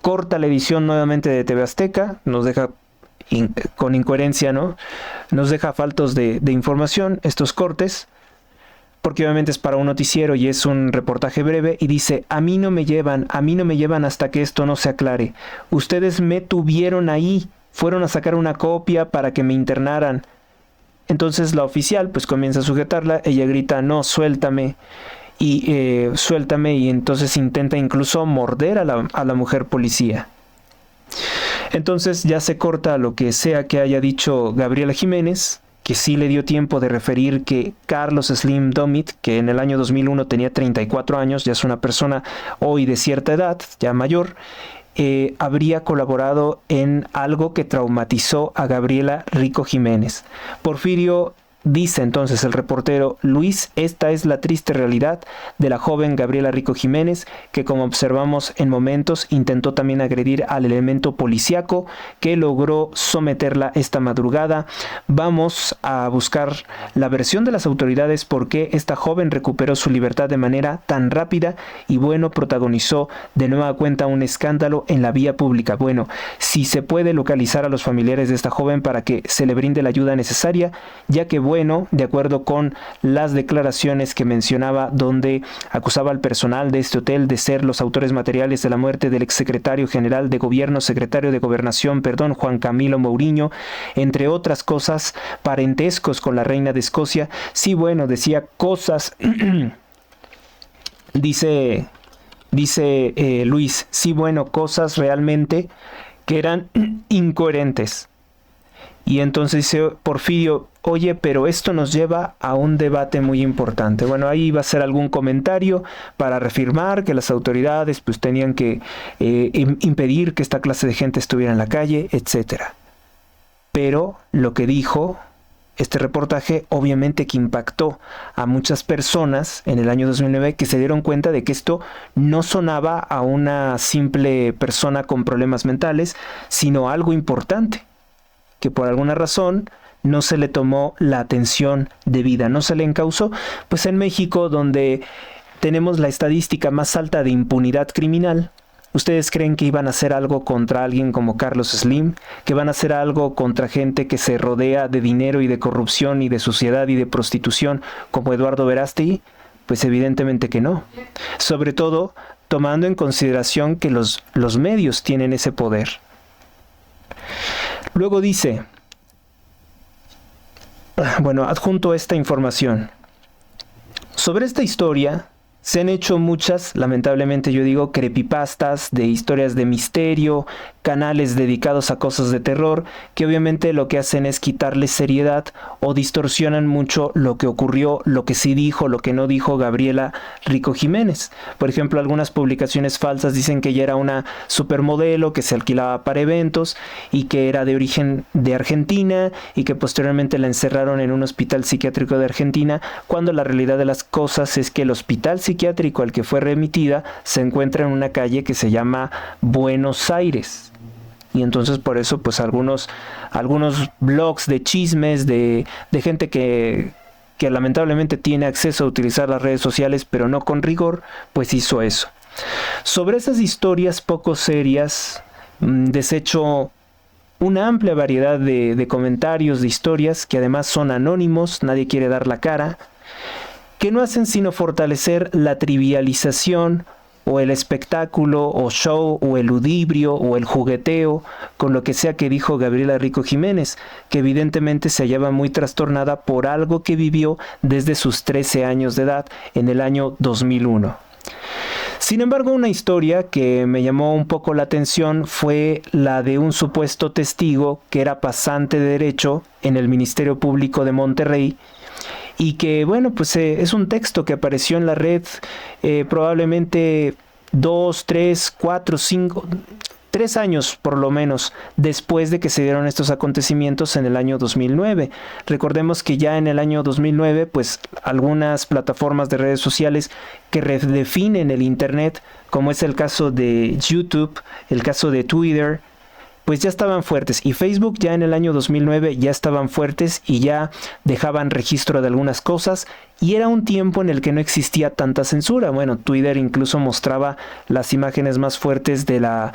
Corta la edición nuevamente de TV Azteca, nos deja con incoherencia, ¿no? Nos deja faltos de información estos cortes, porque obviamente es para un noticiero y es un reportaje breve, y dice: a mí no me llevan hasta que esto no se aclare. Ustedes me tuvieron ahí, fueron a sacar una copia para que me internaran. Entonces la oficial pues comienza a sujetarla, ella grita: no, suéltame, y entonces intenta incluso morder a la mujer policía. Entonces ya se corta lo que sea que haya dicho Gabriela Jiménez, que sí le dio tiempo de referir que Carlos Slim Domit, que en el año 2001 tenía 34 años, ya es una persona hoy de cierta edad, ya mayor, habría colaborado en algo que traumatizó a Gabriela Rico Jiménez. Porfirio dice entonces el reportero: Luis, esta es la triste realidad de la joven Gabriela Rico Jiménez, que como observamos en momentos intentó también agredir al elemento policíaco que logró someterla esta madrugada. Vamos a buscar la versión de las autoridades por qué esta joven recuperó su libertad de manera tan rápida y bueno, protagonizó de nueva cuenta un escándalo en la vía pública. Bueno, si se puede localizar a los familiares de esta joven para que se le brinde la ayuda necesaria, ya que bueno, de acuerdo con las declaraciones que mencionaba, donde acusaba al personal de este hotel de ser los autores materiales de la muerte del exsecretario general de gobierno, secretario de gobernación, Juan Camilo Mourinho, entre otras cosas, parentescos con la reina de Escocia. Sí, bueno, decía cosas, dice Luis, sí, bueno, cosas realmente que eran incoherentes. Y entonces dice Porfirio: oye, pero esto nos lleva a un debate muy importante. Bueno, ahí va a ser algún comentario para reafirmar que las autoridades pues tenían que impedir que esta clase de gente estuviera en la calle, etcétera. Pero lo que dijo este reportaje obviamente que impactó a muchas personas en el año 2009, que se dieron cuenta de que esto no sonaba a una simple persona con problemas mentales, sino algo importante, que por alguna razón no se le tomó la atención debida, no se le encausó. Pues en México, donde tenemos la estadística más alta de impunidad criminal, ¿ustedes creen que iban a hacer algo contra alguien como Carlos Slim? ¿Que van a hacer algo contra gente que se rodea de dinero y de corrupción y de suciedad y de prostitución como Eduardo Verástegui? Pues evidentemente que no. Sobre todo tomando en consideración que los medios tienen ese poder. Luego dice, bueno, adjunto esta información. Sobre esta historia se han hecho muchas, lamentablemente yo digo, creepypastas de historias de misterio, canales dedicados a cosas de terror, que obviamente lo que hacen es quitarle seriedad o distorsionan mucho lo que ocurrió, lo que sí dijo, lo que no dijo Gabriela Rico Jiménez. Por ejemplo, algunas publicaciones falsas dicen que ella era una supermodelo que se alquilaba para eventos y que era de origen de Argentina y que posteriormente la encerraron en un hospital psiquiátrico de Argentina, cuando la realidad de las cosas es que el hospital psiquiátrico al que fue remitida se encuentra en una calle que se llama Buenos Aires. Y entonces por eso pues algunos blogs de chismes de gente que lamentablemente tiene acceso a utilizar las redes sociales pero no con rigor, pues hizo eso. Sobre esas historias poco serias, desecho una amplia variedad de comentarios, de historias que además son anónimos, nadie quiere dar la cara, que no hacen sino fortalecer la trivialización o el espectáculo o show o el ludibrio o el jugueteo con lo que sea que dijo Gabriela Rico Jiménez, que evidentemente se hallaba muy trastornada por algo que vivió desde sus 13 años de edad en el año 2001. Sin embargo, una historia que me llamó un poco la atención fue la de un supuesto testigo que era pasante de Derecho en el Ministerio Público de Monterrey, y que, bueno, pues es un texto que apareció en la red probablemente 2, 3, 4, 5, 3 años por lo menos después de que se dieron estos acontecimientos en el año 2009. Recordemos que ya en el año 2009, pues algunas plataformas de redes sociales que redefinen el Internet, como es el caso de YouTube, el caso de Twitter, pues ya estaban fuertes, y Facebook ya en el año 2009 ya estaban fuertes y ya dejaban registro de algunas cosas, y era un tiempo en el que no existía tanta censura. Bueno, Twitter incluso mostraba las imágenes más fuertes de la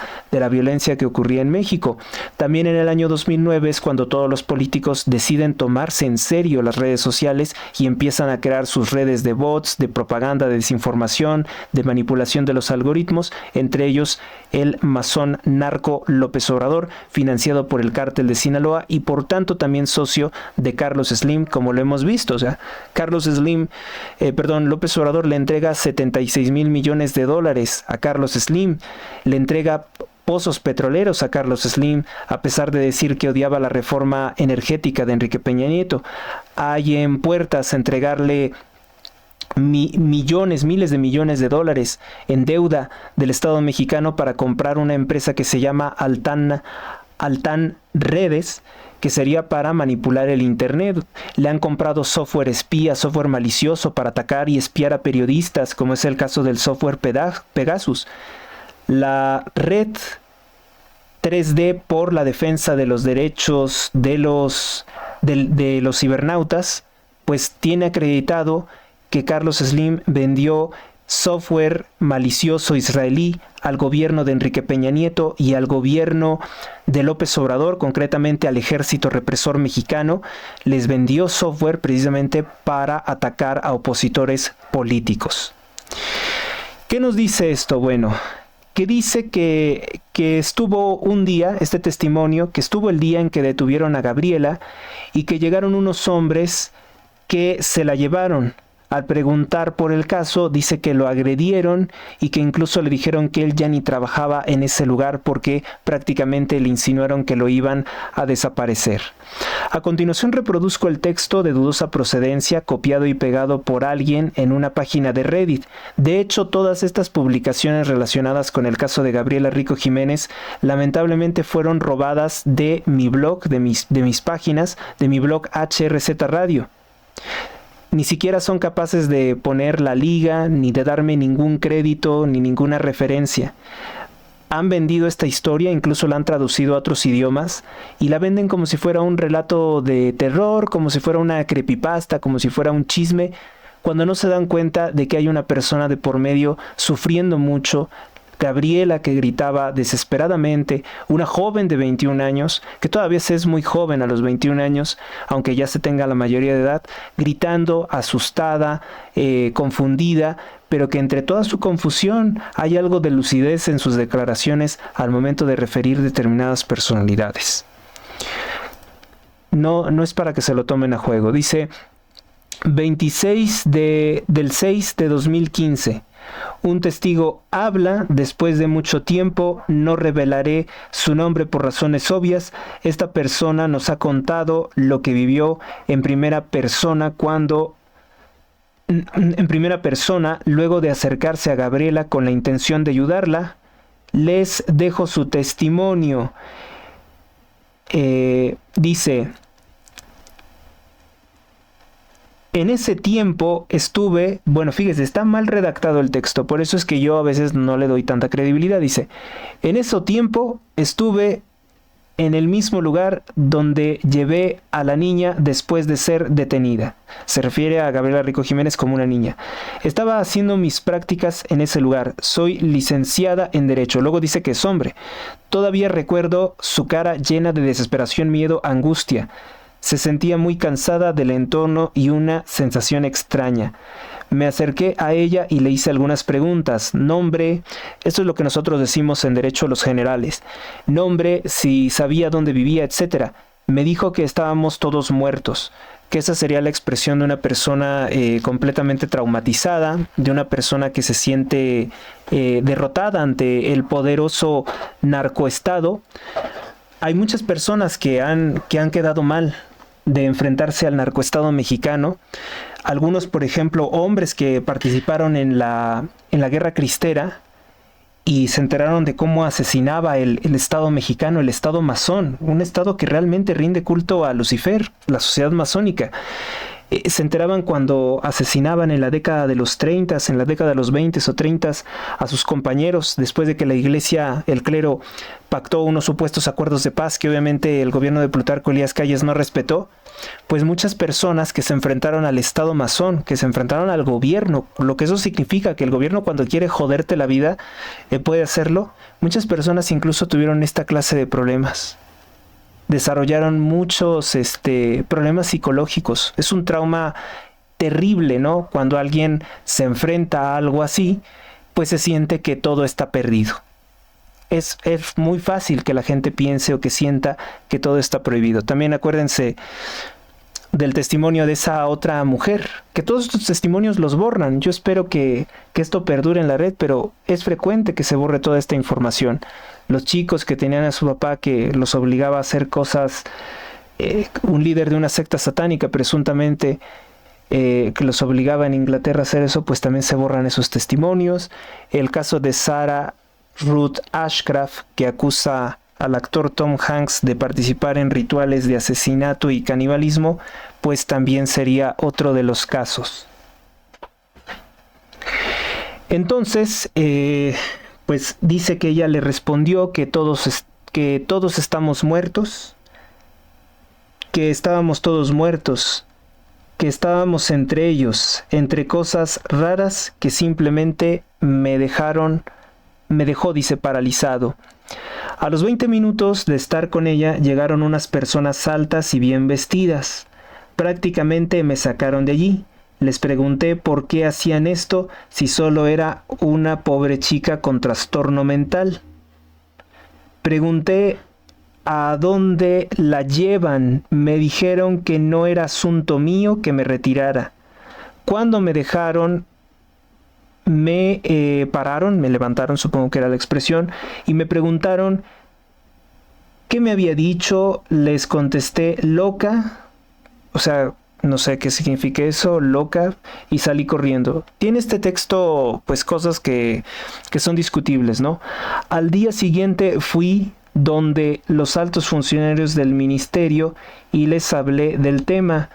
violencia que ocurría en México. También en el año 2009 es cuando todos los políticos deciden tomarse en serio las redes sociales y empiezan a crear sus redes de bots, de propaganda, de desinformación, de manipulación de los algoritmos, entre ellos el masón narco López Obrador, financiado por el cártel de Sinaloa y por tanto también socio de Carlos Slim, como lo hemos visto. O sea, López Obrador le entrega $76 mil millones a Carlos Slim, le entrega pozos petroleros a Carlos Slim, a pesar de decir que odiaba la reforma energética de Enrique Peña Nieto. Hay en puertas entregarle millones, miles de millones de dólares en deuda del Estado mexicano para comprar una empresa que se llama Altán Redes, que sería para manipular el Internet. Le han comprado software espía, software malicioso para atacar y espiar a periodistas, como es el caso del software Pegasus. La red 3D por la defensa de los derechos de los cibernautas, pues tiene acreditado que Carlos Slim vendió software malicioso israelí al gobierno de Enrique Peña Nieto y al gobierno de López Obrador, concretamente al ejército represor mexicano. Les vendió software precisamente para atacar a opositores políticos. ¿Qué nos dice esto? Bueno, que dice que estuvo un día, este testimonio, que estuvo el día en que detuvieron a Gabriela y que llegaron unos hombres que se la llevaron. Al preguntar por el caso, dice que lo agredieron y que incluso le dijeron que él ya ni trabajaba en ese lugar porque prácticamente le insinuaron que lo iban a desaparecer. A continuación reproduzco el texto de dudosa procedencia copiado y pegado por alguien en una página de Reddit. De hecho, todas estas publicaciones relacionadas con el caso de Gabriela Rico Jiménez lamentablemente fueron robadas de mi blog, de mis páginas, de mi blog HRZ Radio. Ni siquiera son capaces de poner la liga, ni de darme ningún crédito, ni ninguna referencia. Han vendido esta historia, incluso la han traducido a otros idiomas, y la venden como si fuera un relato de terror, como si fuera una creepypasta, como si fuera un chisme, cuando no se dan cuenta de que hay una persona de por medio sufriendo mucho. Gabriela, que gritaba desesperadamente, una joven de 21 años, que todavía se es muy joven a los 21 años, aunque ya se tenga la mayoría de edad, gritando, asustada, confundida, pero que entre toda su confusión hay algo de lucidez en sus declaraciones al momento de referir determinadas personalidades. No es para que se lo tomen a juego. Dice 26 del 6 de 2015. Un testigo habla después de mucho tiempo, no revelaré su nombre por razones obvias. Esta persona nos ha contado lo que vivió en primera persona luego de acercarse a Gabriela con la intención de ayudarla. Les dejo su testimonio. Dice: en ese tiempo estuve, bueno, fíjese, está mal redactado el texto, por eso es que yo a veces no le doy tanta credibilidad. Dice: en ese tiempo estuve en el mismo lugar donde llevé a la niña después de ser detenida. Se refiere a Gabriela Rico Jiménez como una niña. Estaba haciendo mis prácticas en ese lugar. Soy licenciada en Derecho. Luego dice que es hombre. Todavía recuerdo su cara llena de desesperación, miedo, angustia. Se sentía muy cansada del entorno y una sensación extraña. Me acerqué a ella y le hice algunas preguntas. Nombre, esto es lo que nosotros decimos en derecho los generales. Nombre, si sabía dónde vivía, etc. Me dijo que estábamos todos muertos, que esa sería la expresión de una persona completamente traumatizada, de una persona que se siente derrotada ante el poderoso narcoestado. Hay muchas personas que han quedado mal de enfrentarse al narcoestado mexicano. Algunos, por ejemplo, hombres que participaron en la Guerra Cristera y se enteraron de cómo asesinaba el Estado mexicano, el Estado masón, un Estado que realmente rinde culto a Lucifer, la sociedad masónica. Se enteraban cuando asesinaban en la década de los 30, en la década de los 20 o 30 a sus compañeros, después de que la iglesia, el clero, pactó unos supuestos acuerdos de paz que obviamente el gobierno de Plutarco Elías Calles no respetó. Pues muchas personas que se enfrentaron al Estado masón, que se enfrentaron al gobierno, lo que eso significa, que el gobierno cuando quiere joderte la vida puede hacerlo. Muchas personas incluso tuvieron esta clase de problemas. Desarrollaron muchos problemas psicológicos. Es un trauma terrible, ¿no? Cuando alguien se enfrenta a algo así, pues se siente que todo está perdido. Es muy fácil que la gente piense o que sienta que todo está prohibido. También acuérdense del testimonio de esa otra mujer, que todos estos testimonios los borran. Yo espero que esto perdure en la red, pero es frecuente que se borre toda esta información. los chicos que tenían a su papá que los obligaba a hacer cosas, un líder de una secta satánica presuntamente, que los obligaba en Inglaterra a hacer eso, pues también se borran esos testimonios. El caso de Sarah Ruth Ashcraft, que acusa al actor Tom Hanks de participar en rituales de asesinato y canibalismo, pues también sería otro de los casos. Entonces, pues dice que ella le respondió que todos estamos muertos, que estábamos todos muertos, que estábamos entre ellos, entre cosas raras que simplemente me dejó, dice, paralizado. A los 20 minutos de estar con ella llegaron unas personas altas y bien vestidas. Prácticamente me sacaron de allí. Les pregunté por qué hacían esto si solo era una pobre chica con trastorno mental. Pregunté a dónde la llevan. Me dijeron que no era asunto mío, que me retirara. Cuando me dejaron, me pararon, me levantaron, supongo que era la expresión, y me preguntaron qué me había dicho. Les contesté loca, o sea, no sé qué significa eso, loca, y salí corriendo. Tiene este texto pues cosas que son discutibles, ¿no? Al día siguiente fui donde los altos funcionarios del ministerio y les hablé del tema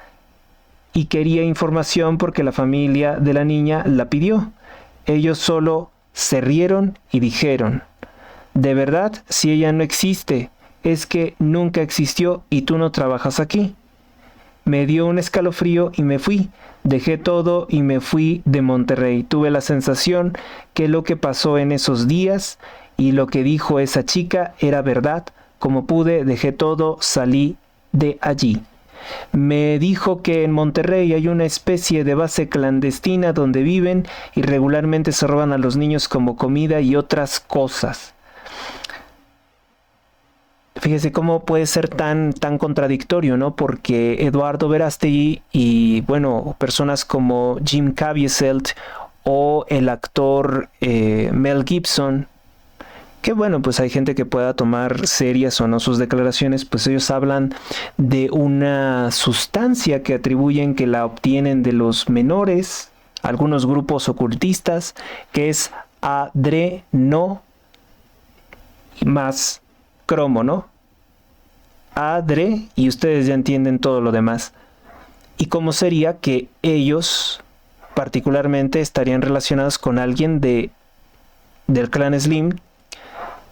y quería información porque la familia de la niña la pidió. Ellos solo se rieron y dijeron: ¿de verdad? Si ella no existe, es que nunca existió y tú no trabajas aquí. Me dio un escalofrío y me fui. Dejé todo y me fui de Monterrey. Tuve la sensación que lo que pasó en esos días y lo que dijo esa chica era verdad. Como pude, dejé todo, salí de allí. Me dijo que en Monterrey hay una especie de base clandestina donde viven y regularmente se roban a los niños como comida y otras cosas. Fíjese cómo puede ser tan contradictorio, ¿no? Porque Eduardo Verástegui y, bueno, personas como Jim Caviezel o el actor Mel Gibson, que bueno, pues hay gente que pueda tomar serias o no sus declaraciones, pues ellos hablan de una sustancia que atribuyen que la obtienen de los menores, algunos grupos ocultistas, que es adreno más cromo, ¿no? Adre, y ustedes ya entienden todo lo demás. ¿Y cómo sería que ellos particularmente estarían relacionados con alguien del clan Slim,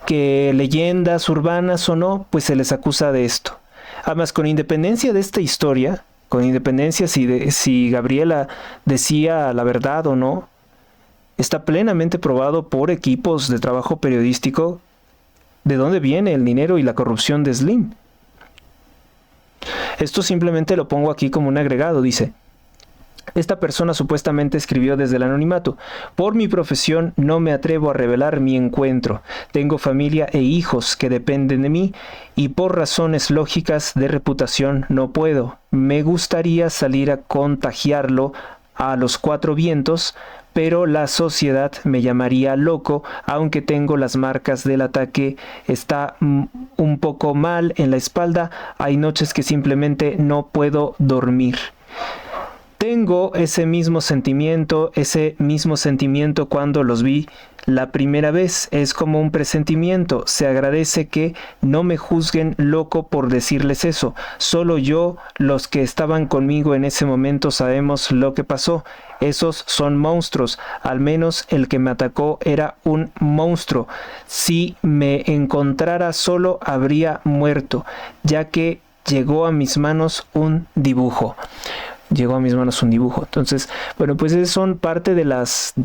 que leyendas urbanas o no, pues se les acusa de esto? Además, con independencia de esta historia, con independencia si Gabriela decía la verdad o no, está plenamente probado por equipos de trabajo periodístico de dónde viene el dinero y la corrupción de Slim. Esto simplemente lo pongo aquí como un agregado. Dice: esta persona supuestamente escribió desde el anonimato: por mi profesión no me atrevo a revelar mi encuentro. Tengo familia e hijos que dependen de mí y por razones lógicas de reputación no puedo. Me gustaría salir a contagiarlo a los cuatro vientos, pero la sociedad me llamaría loco, aunque tengo las marcas del ataque. Está un poco mal en la espalda. Hay noches que simplemente no puedo dormir. Tengo ese mismo sentimiento cuando los vi la primera vez. Es como un presentimiento. Se agradece que no me juzguen loco por decirles eso. Solo yo, los que estaban conmigo en ese momento, sabemos lo que pasó. Esos son monstruos. Al menos el que me atacó era un monstruo. Si me encontrara solo, habría muerto, ya que llegó a mis manos un dibujo. Entonces, bueno, pues esas son parte de las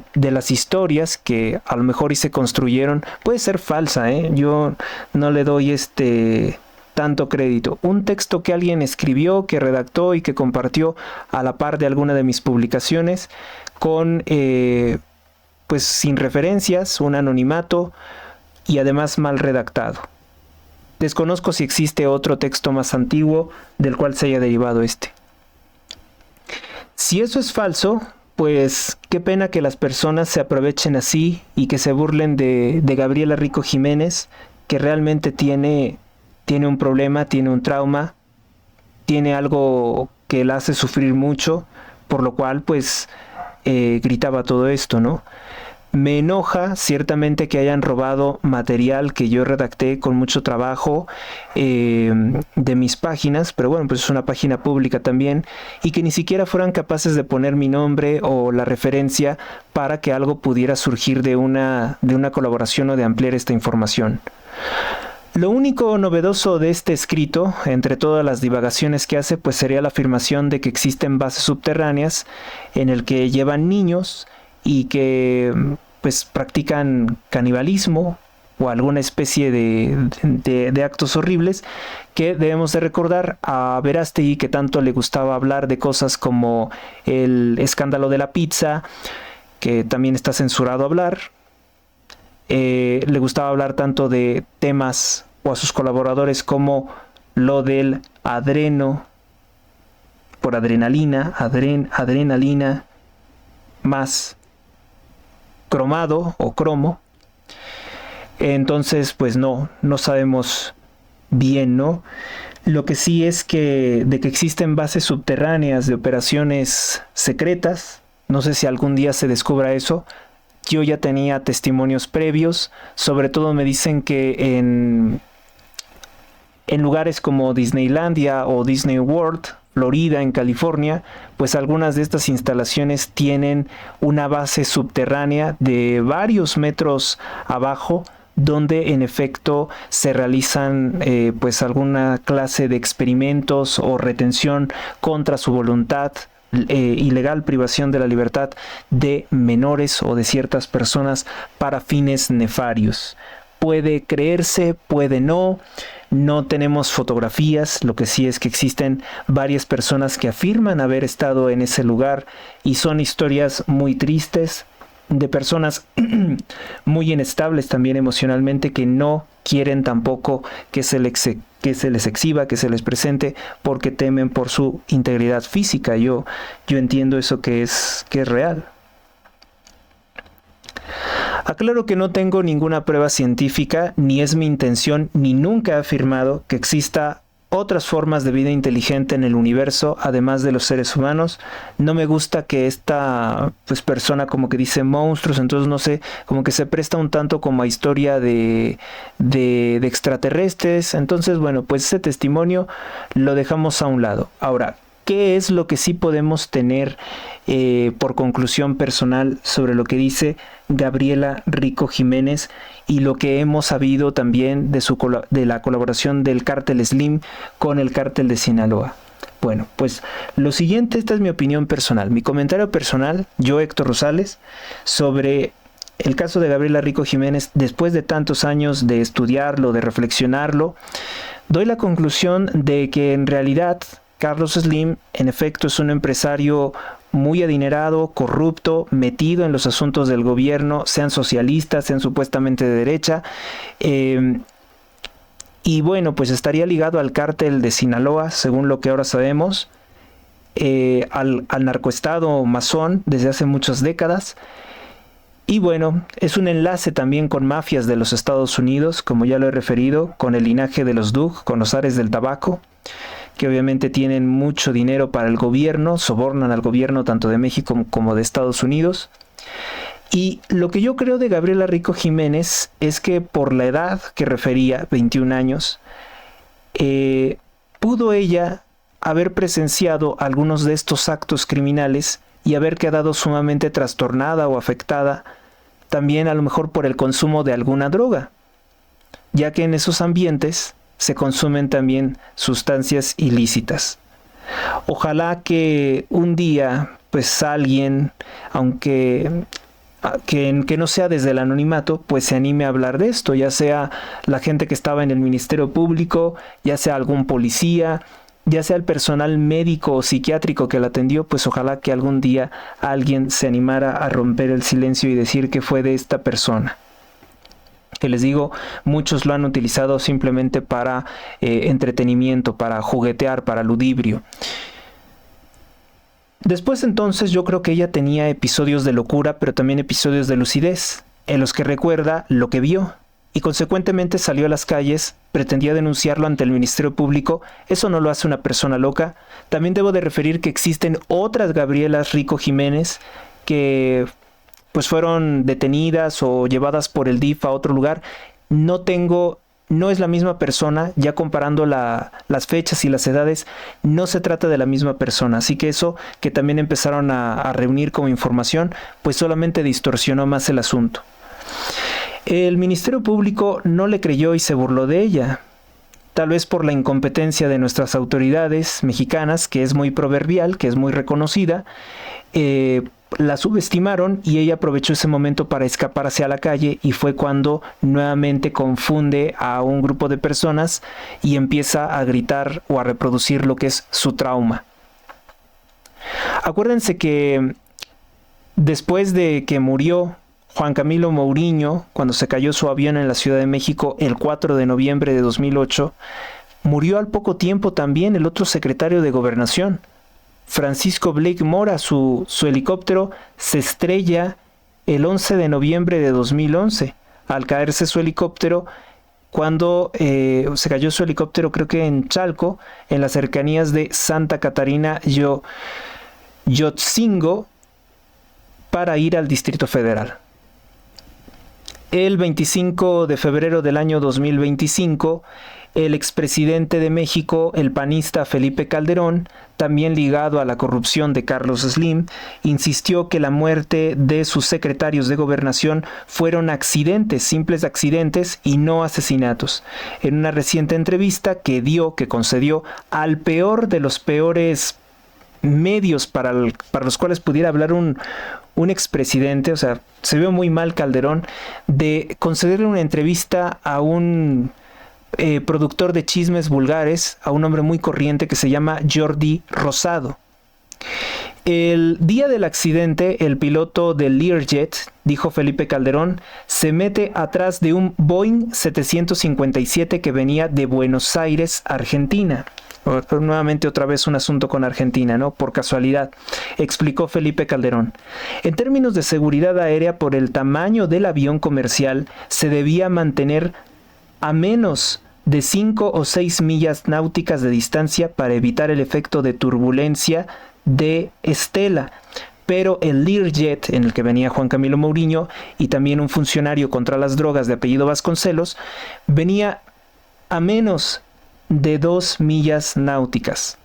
historias que a lo mejor y se construyeron. Puede ser falsa, yo no le doy tanto crédito. Un texto que alguien escribió, que redactó y que compartió a la par de alguna de mis publicaciones, con pues sin referencias, un anonimato y además mal redactado. Desconozco si existe otro texto más antiguo del cual se haya derivado este. Si eso es falso, pues qué pena que las personas se aprovechen así y que se burlen de Gabriela Rico Jiménez, que realmente tiene un problema, tiene un trauma, tiene algo que la hace sufrir mucho, por lo cual pues gritaba todo esto, ¿no? Me enoja ciertamente que hayan robado material que yo redacté con mucho trabajo de mis páginas, pero bueno, pues es una página pública también, y que ni siquiera fueran capaces de poner mi nombre o la referencia para que algo pudiera surgir de una colaboración o de ampliar esta información. Lo único novedoso de este escrito, entre todas las divagaciones que hace, pues sería la afirmación de que existen bases subterráneas en el que llevan niños y que pues practican canibalismo o alguna especie de actos horribles, que debemos de recordar a Verástegui, que tanto le gustaba hablar de cosas como el escándalo de la pizza, que también está censurado hablar. Le gustaba hablar tanto de temas, o a sus colaboradores, como lo del adreno por adrenalina, adrenalina más cromado o cromo. Entonces pues no sabemos bien, ¿no? Lo que sí es que de que existen bases subterráneas de operaciones secretas, no sé si algún día se descubra eso. Yo ya tenía testimonios previos, sobre todo me dicen que en lugares como Disneylandia o Disney World, Florida, en California, pues algunas de estas instalaciones tienen una base subterránea de varios metros abajo, donde en efecto se realizan pues alguna clase de experimentos o retención contra su voluntad, ilegal privación de la libertad de menores o de ciertas personas para fines nefarios. Puede creerse, puede no. No tenemos fotografías, lo que sí es que existen varias personas que afirman haber estado en ese lugar, y son historias muy tristes de personas muy inestables también emocionalmente, que no quieren tampoco que se les exhiba, que se les presente, porque temen por su integridad física. Yo entiendo eso que es real. Aclaro que no tengo ninguna prueba científica, ni es mi intención, ni nunca he afirmado que exista otras formas de vida inteligente en el universo, además de los seres humanos. No me gusta que esta pues persona como que dice monstruos, entonces no sé, como que se presta un tanto como a historia de extraterrestres. Entonces bueno, pues ese testimonio lo dejamos a un lado. Ahora, ¿qué es lo que sí podemos tener por conclusión personal sobre lo que dice Gabriela Rico Jiménez y lo que hemos sabido también de la colaboración del Cártel Slim con el Cártel de Sinaloa? Bueno, pues lo siguiente, esta es mi opinión personal, mi comentario personal, yo, Héctor Rosales, sobre el caso de Gabriela Rico Jiménez. Después de tantos años de estudiarlo, de reflexionarlo, doy la conclusión de que en realidad Carlos Slim en efecto es un empresario muy adinerado, corrupto, metido en los asuntos del gobierno, sean socialistas, sean supuestamente de derecha, y bueno, pues estaría ligado al cártel de Sinaloa, según lo que ahora sabemos, al narcoestado masón desde hace muchas décadas. Y bueno, es un enlace también con mafias de los Estados Unidos, como ya lo he referido, con el linaje de los Dug, con los Ares del Tabaco, que obviamente tienen mucho dinero para el gobierno, sobornan al gobierno tanto de México como de Estados Unidos. Y lo que yo creo de Gabriela Rico Jiménez es que por la edad que refería, 21 años, pudo ella haber presenciado algunos de estos actos criminales y haber quedado sumamente trastornada o afectada, también a lo mejor por el consumo de alguna droga, ya que en esos ambientes se consumen también sustancias ilícitas. Ojalá que un día pues alguien, aunque que no sea desde el anonimato, pues se anime a hablar de esto, ya sea la gente que estaba en el Ministerio Público, ya sea algún policía, ya sea el personal médico o psiquiátrico que la atendió. Pues ojalá que algún día alguien se animara a romper el silencio y decir que fue de esta persona. Que les digo, muchos lo han utilizado simplemente para entretenimiento, para juguetear, para ludibrio. Después entonces yo creo que ella tenía episodios de locura, pero también episodios de lucidez, en los que recuerda lo que vio y consecuentemente salió a las calles, pretendía denunciarlo ante el Ministerio Público. Eso no lo hace una persona loca. También debo de referir que existen otras Gabrielas Rico Jiménez que pues fueron detenidas o llevadas por el DIF a otro lugar. No es la misma persona, ya comparando las fechas y las edades, no se trata de la misma persona. Así que eso que también empezaron a reunir como información, pues solamente distorsionó más el asunto. El Ministerio Público no le creyó y se burló de ella, tal vez por la incompetencia de nuestras autoridades mexicanas, que es muy proverbial, que es muy reconocida. La subestimaron y ella aprovechó ese momento para escapar hacia la calle, y fue cuando nuevamente confunde a un grupo de personas y empieza a gritar o a reproducir lo que es su trauma. Acuérdense que después de que murió Juan Camilo Mourinho, cuando se cayó su avión en la Ciudad de México el 4 de noviembre de 2008, murió al poco tiempo también el otro secretario de Gobernación, Francisco Blake Mora. Su helicóptero se estrella el 11 de noviembre de 2011. Al caerse su helicóptero, cuando se cayó su helicóptero, creo que en Chalco, en las cercanías de Santa Catarina Yotzingo, para ir al Distrito Federal. El 25 de febrero del año 2025, el expresidente de México, el panista Felipe Calderón, también ligado a la corrupción de Carlos Slim, insistió que la muerte de sus secretarios de Gobernación fueron accidentes, simples accidentes y no asesinatos. En una reciente entrevista que concedió al peor de los peores medios para los cuales pudiera hablar un expresidente, o sea, se vio muy mal Calderón de concederle una entrevista a un productor de chismes vulgares, a un hombre muy corriente que se llama Jordi Rosado. El día del accidente, el piloto del Learjet, dijo Felipe Calderón, se mete atrás de un Boeing 757 que venía de Buenos Aires, Argentina. Nuevamente otra vez un asunto con Argentina, ¿no? Por casualidad, explicó Felipe Calderón. En términos de seguridad aérea, por el tamaño del avión comercial, se debía mantener a menos de 5 o 6 millas náuticas de distancia para evitar el efecto de turbulencia de estela. Pero el Learjet, en el que venía Juan Camilo Mourinho y también un funcionario contra las drogas de apellido Vasconcelos, venía a menos de 2 millas náuticas.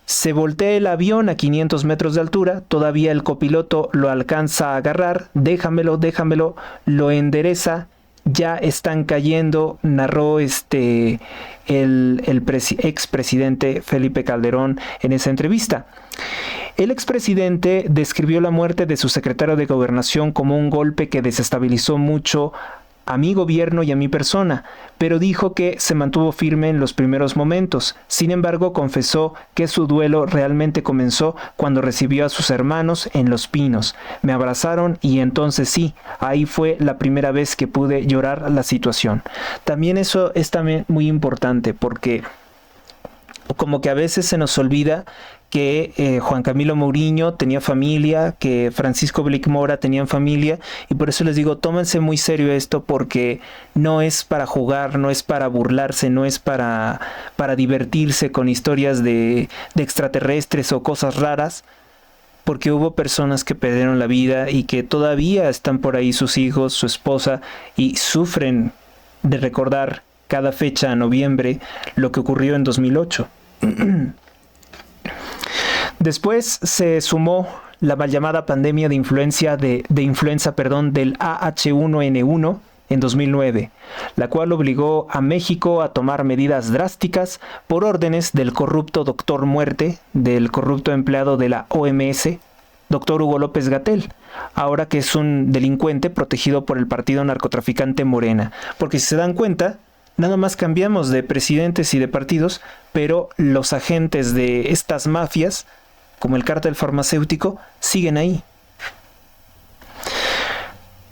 Se voltea el avión a 500 metros de altura, todavía el copiloto lo alcanza a agarrar, déjamelo, lo endereza, ya están cayendo, narró el expresidente Felipe Calderón en esa entrevista. El expresidente describió la muerte de su secretario de Gobernación como un golpe que desestabilizó mucho a mi gobierno y a mi persona, pero dijo que se mantuvo firme en los primeros momentos. Sin embargo, confesó que su duelo realmente comenzó cuando recibió a sus hermanos en Los Pinos. Me abrazaron y entonces sí, ahí fue la primera vez que pude llorar la situación. También eso es también muy importante, porque como que a veces se nos olvida que Juan Camilo Mourinho tenía familia, que Francisco Blake Mora tenían familia, y por eso les digo, tómense muy serio esto, porque no es para jugar, no es para burlarse, no es para divertirse con historias de extraterrestres o cosas raras, porque hubo personas que perdieron la vida y que todavía están por ahí sus hijos, su esposa, y sufren de recordar cada fecha, noviembre, lo que ocurrió en 2008. Después se sumó la mal llamada pandemia de influenza del AH1N1 en 2009, la cual obligó a México a tomar medidas drásticas por órdenes del corrupto Doctor Muerte, del corrupto empleado de la OMS, Dr. Hugo López-Gatell, ahora que es un delincuente protegido por el partido narcotraficante Morena. Porque si se dan cuenta, nada más cambiamos de presidentes y de partidos, pero los agentes de estas mafias, como el cártel farmacéutico, siguen ahí.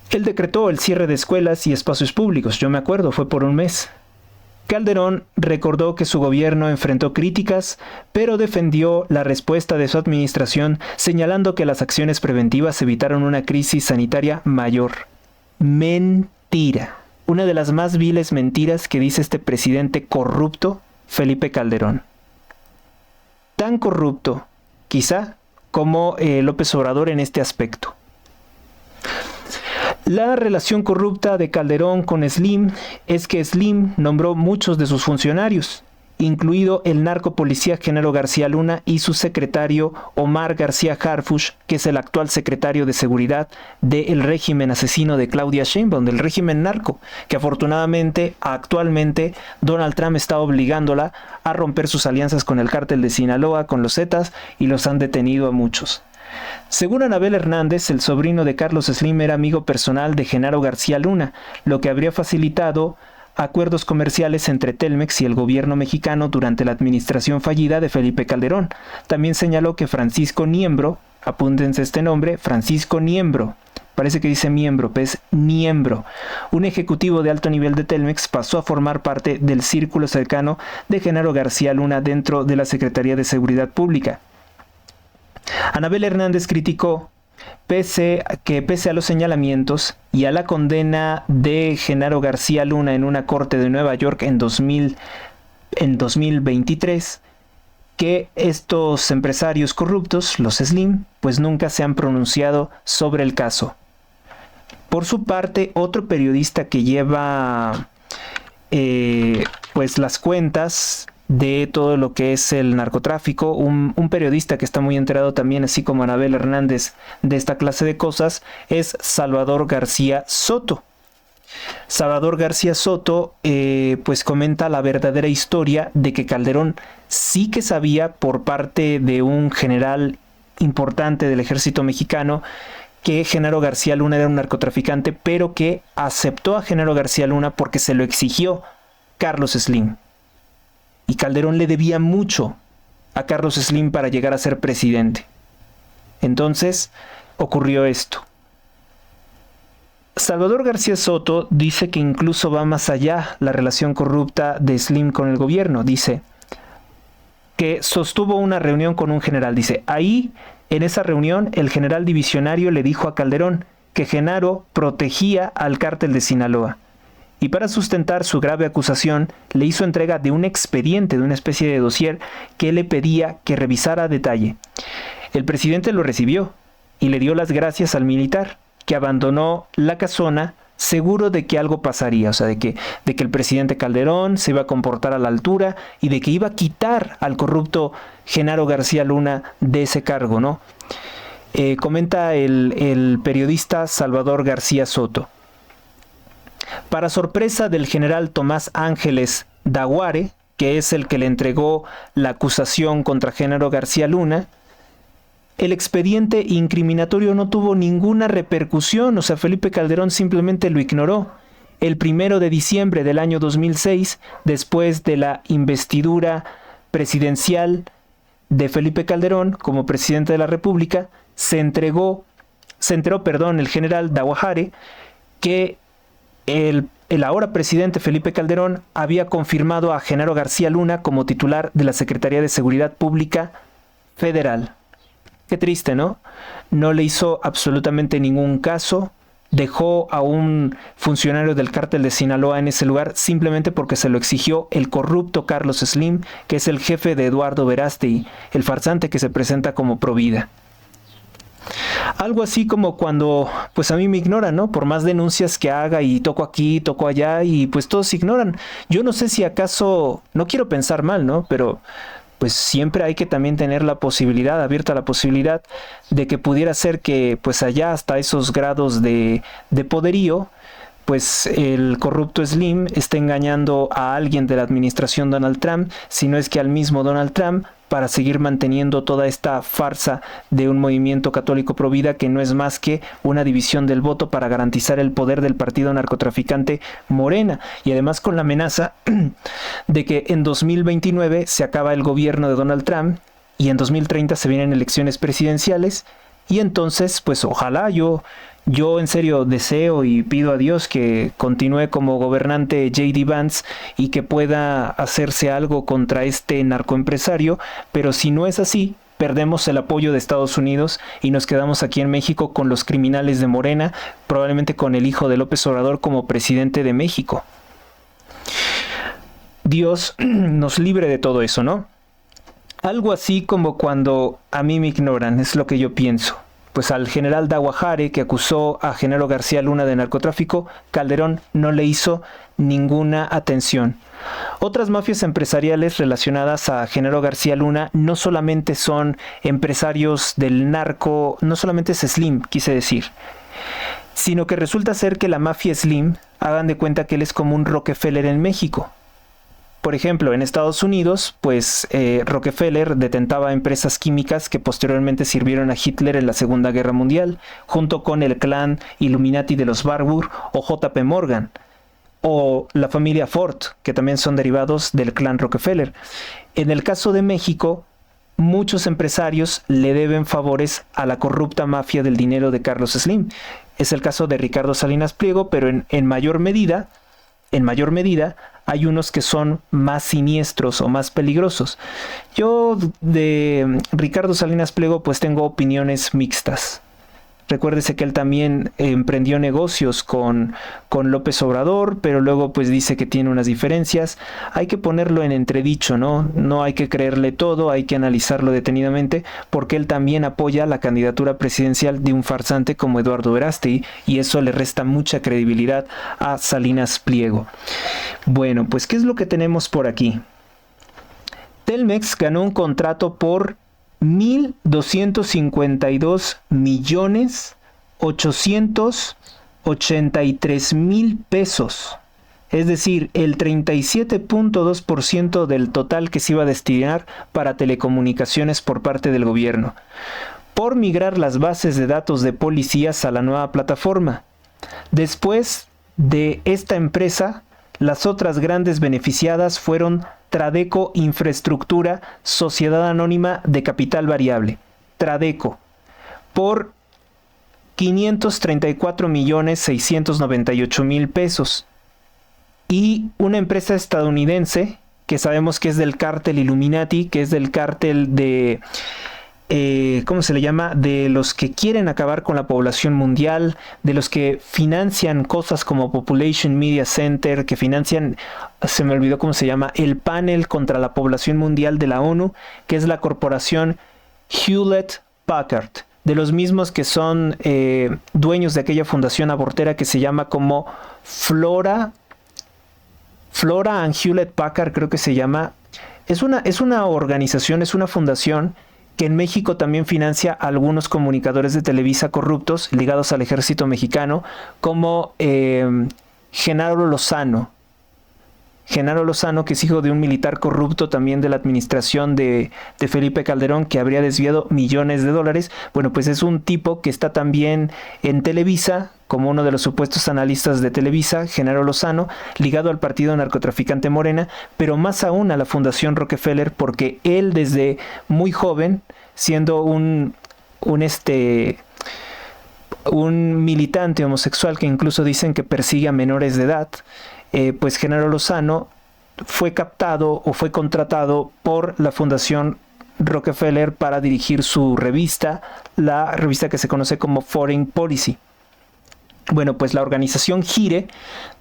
Él decretó el cierre de escuelas y espacios públicos, yo me acuerdo, fue por un mes. Calderón recordó que su gobierno enfrentó críticas, pero defendió la respuesta de su administración, señalando que las acciones preventivas evitaron una crisis sanitaria mayor. Mentira. mentira, una de las más viles mentiras que dice este presidente corrupto, Felipe Calderón. Tan corrupto, quizá, como López Obrador en este aspecto. La relación corrupta de Calderón con Slim es que Slim nombró muchos de sus funcionarios, incluido el narcopolicía Genaro García Luna y su secretario Omar García Harfuch, que es el actual secretario de seguridad del régimen asesino de Claudia Sheinbaum, del régimen narco, que afortunadamente actualmente Donald Trump está obligándola a romper sus alianzas con el cártel de Sinaloa, con los Zetas, y los han detenido a muchos. Según Anabel Hernández, el sobrino de Carlos Slim era amigo personal de Genaro García Luna, lo que habría facilitado acuerdos comerciales entre Telmex y el gobierno mexicano durante la administración fallida de Felipe Calderón. También señaló que Francisco Niembro, apúntense este nombre, Francisco Niembro, parece que dice miembro, pero es Niembro, un ejecutivo de alto nivel de Telmex, pasó a formar parte del círculo cercano de Genaro García Luna dentro de la Secretaría de Seguridad Pública. Anabel Hernández criticó pese a los señalamientos y a la condena de Genaro García Luna en una corte de Nueva York en 2023, que estos empresarios corruptos, los Slim, pues nunca se han pronunciado sobre el caso. Por su parte, otro periodista que lleva pues las cuentas de todo lo que es el narcotráfico, un periodista que está muy enterado también, así como Anabel Hernández, de esta clase de cosas, es Salvador García Soto. Salvador García Soto pues comenta la verdadera historia de que Calderón sí que sabía por parte de un general importante del ejército mexicano que Genaro García Luna era un narcotraficante, pero que aceptó a Genaro García Luna porque se lo exigió Carlos Slim. Y Calderón le debía mucho a Carlos Slim para llegar a ser presidente. Entonces ocurrió esto. Salvador García Soto dice que incluso va más allá la relación corrupta de Slim con el gobierno. Dice que sostuvo una reunión con un general. Dice, ahí, en esa reunión, el general divisionario le dijo a Calderón que Genaro protegía al cártel de Sinaloa. Y para sustentar su grave acusación, le hizo entrega de un expediente, de una especie de dossier, que le pedía que revisara a detalle. El presidente lo recibió y le dio las gracias al militar, que abandonó la casona seguro de que algo pasaría, o sea, de que el presidente Calderón se iba a comportar a la altura y de que iba a quitar al corrupto Genaro García Luna de ese cargo, ¿no? Comenta el periodista Salvador García Soto. Para sorpresa del general Tomás Ángeles Daguare, que es el que le entregó la acusación contra Genaro García Luna, el expediente incriminatorio no tuvo ninguna repercusión, o sea, Felipe Calderón simplemente lo ignoró. El 1 de diciembre del año 2006, después de la investidura presidencial de Felipe Calderón como presidente de la República, se enteró el general Daguare que el ahora presidente Felipe Calderón había confirmado a Genaro García Luna como titular de la Secretaría de Seguridad Pública Federal. Qué triste, ¿no? No le hizo absolutamente ningún caso, dejó a un funcionario del cártel de Sinaloa en ese lugar simplemente porque se lo exigió el corrupto Carlos Slim, que es el jefe de Eduardo Verástegui, el farsante que se presenta como provida. Algo así como cuando pues a mí me ignoran, ¿no? Por más denuncias que haga y toco aquí, toco allá y pues todos ignoran. Yo no sé si acaso, no quiero pensar mal, ¿no? Pero pues siempre hay que también tener la posibilidad, abierta la posibilidad de que pudiera ser que pues allá hasta esos grados de poderío, pues el corrupto Slim está engañando a alguien de la administración Donald Trump, si no es que al mismo Donald Trump, para seguir manteniendo toda esta farsa de un movimiento católico pro vida que no es más que una división del voto para garantizar el poder del partido narcotraficante Morena, y además con la amenaza de que en 2029 se acaba el gobierno de Donald Trump y en 2030 se vienen elecciones presidenciales, y entonces pues ojalá yo en serio deseo y pido a Dios que continúe como gobernante J.D. Vance y que pueda hacerse algo contra este narcoempresario, pero si no es así, perdemos el apoyo de Estados Unidos y nos quedamos aquí en México con los criminales de Morena, probablemente con el hijo de López Obrador como presidente de México. Dios nos libre de todo eso, ¿no? Algo así como cuando a mí me ignoran, es lo que yo pienso. Pues al general Daguajare, que acusó a Genaro García Luna de narcotráfico, Calderón no le hizo ninguna atención. Otras mafias empresariales relacionadas a Genaro García Luna no solamente son empresarios del narco, no solamente es Slim, quise decir, sino que resulta ser que la mafia Slim, hagan de cuenta que él es como un Rockefeller en México. Por ejemplo, en Estados Unidos, pues Rockefeller detentaba empresas químicas que posteriormente sirvieron a Hitler en la Segunda Guerra Mundial, junto con el clan Illuminati de los Barbour o JP Morgan, o la familia Ford, que también son derivados del clan Rockefeller. En el caso de México, muchos empresarios le deben favores a la corrupta mafia del dinero de Carlos Slim. Es el caso de Ricardo Salinas Pliego, pero en mayor medida, hay unos que son más siniestros o más peligrosos. Yo de Ricardo Salinas Pliego pues tengo opiniones mixtas. Recuérdese que él también emprendió negocios con López Obrador, pero luego pues dice que tiene unas diferencias. Hay que ponerlo en entredicho, ¿no? No hay que creerle todo, hay que analizarlo detenidamente, porque él también apoya la candidatura presidencial de un farsante como Eduardo Verástegui, y eso le resta mucha credibilidad a Salinas Pliego. Bueno, pues ¿qué es lo que tenemos por aquí? Telmex ganó un contrato por 1,252,883,000 pesos. Es decir, el 37.2% del total que se iba a destinar para telecomunicaciones por parte del gobierno, por migrar las bases de datos de policías a la nueva plataforma. Después de esta empresa, las otras grandes beneficiadas fueron Tradeco Infraestructura, Sociedad Anónima de Capital Variable, Tradeco, por 534,698,000 pesos. Y una empresa estadounidense, que sabemos que es del cártel Illuminati, que es del cártel de... ¿cómo se le llama? De los que quieren acabar con la población mundial, de los que financian cosas como Population Media Center, que financian, se me olvidó cómo se llama, el panel contra la población mundial de la ONU, que es la corporación Hewlett Packard, de los mismos que son dueños de aquella fundación abortera que se llama como Flora and Hewlett Packard, creo que se llama. Es una organización, es una fundación que en México también financia a algunos comunicadores de Televisa corruptos ligados al ejército mexicano, como Genaro Lozano. Genaro Lozano, que es hijo de un militar corrupto también de la administración de Felipe Calderón, que habría desviado millones de dólares. Bueno, pues es un tipo que está también en Televisa, como uno de los supuestos analistas de Televisa, Genaro Lozano, ligado al partido narcotraficante Morena, pero más aún a la Fundación Rockefeller, porque él desde muy joven, siendo un militante homosexual que incluso dicen que persigue a menores de edad, pues Genaro Lozano fue captado o fue contratado por la Fundación Rockefeller para dirigir su revista, la revista que se conoce como Foreign Policy. Bueno, pues la organización GIRE,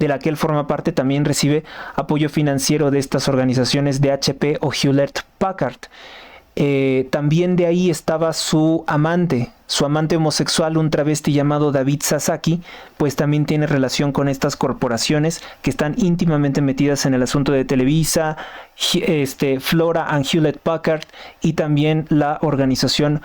de la que él forma parte, también recibe apoyo financiero de estas organizaciones de HP o Hewlett Packard. También de ahí estaba su amante homosexual, un travesti llamado David Sasaki, pues también tiene relación con estas corporaciones que están íntimamente metidas en el asunto de Televisa, Flora and Hewlett Packard, y también la organización,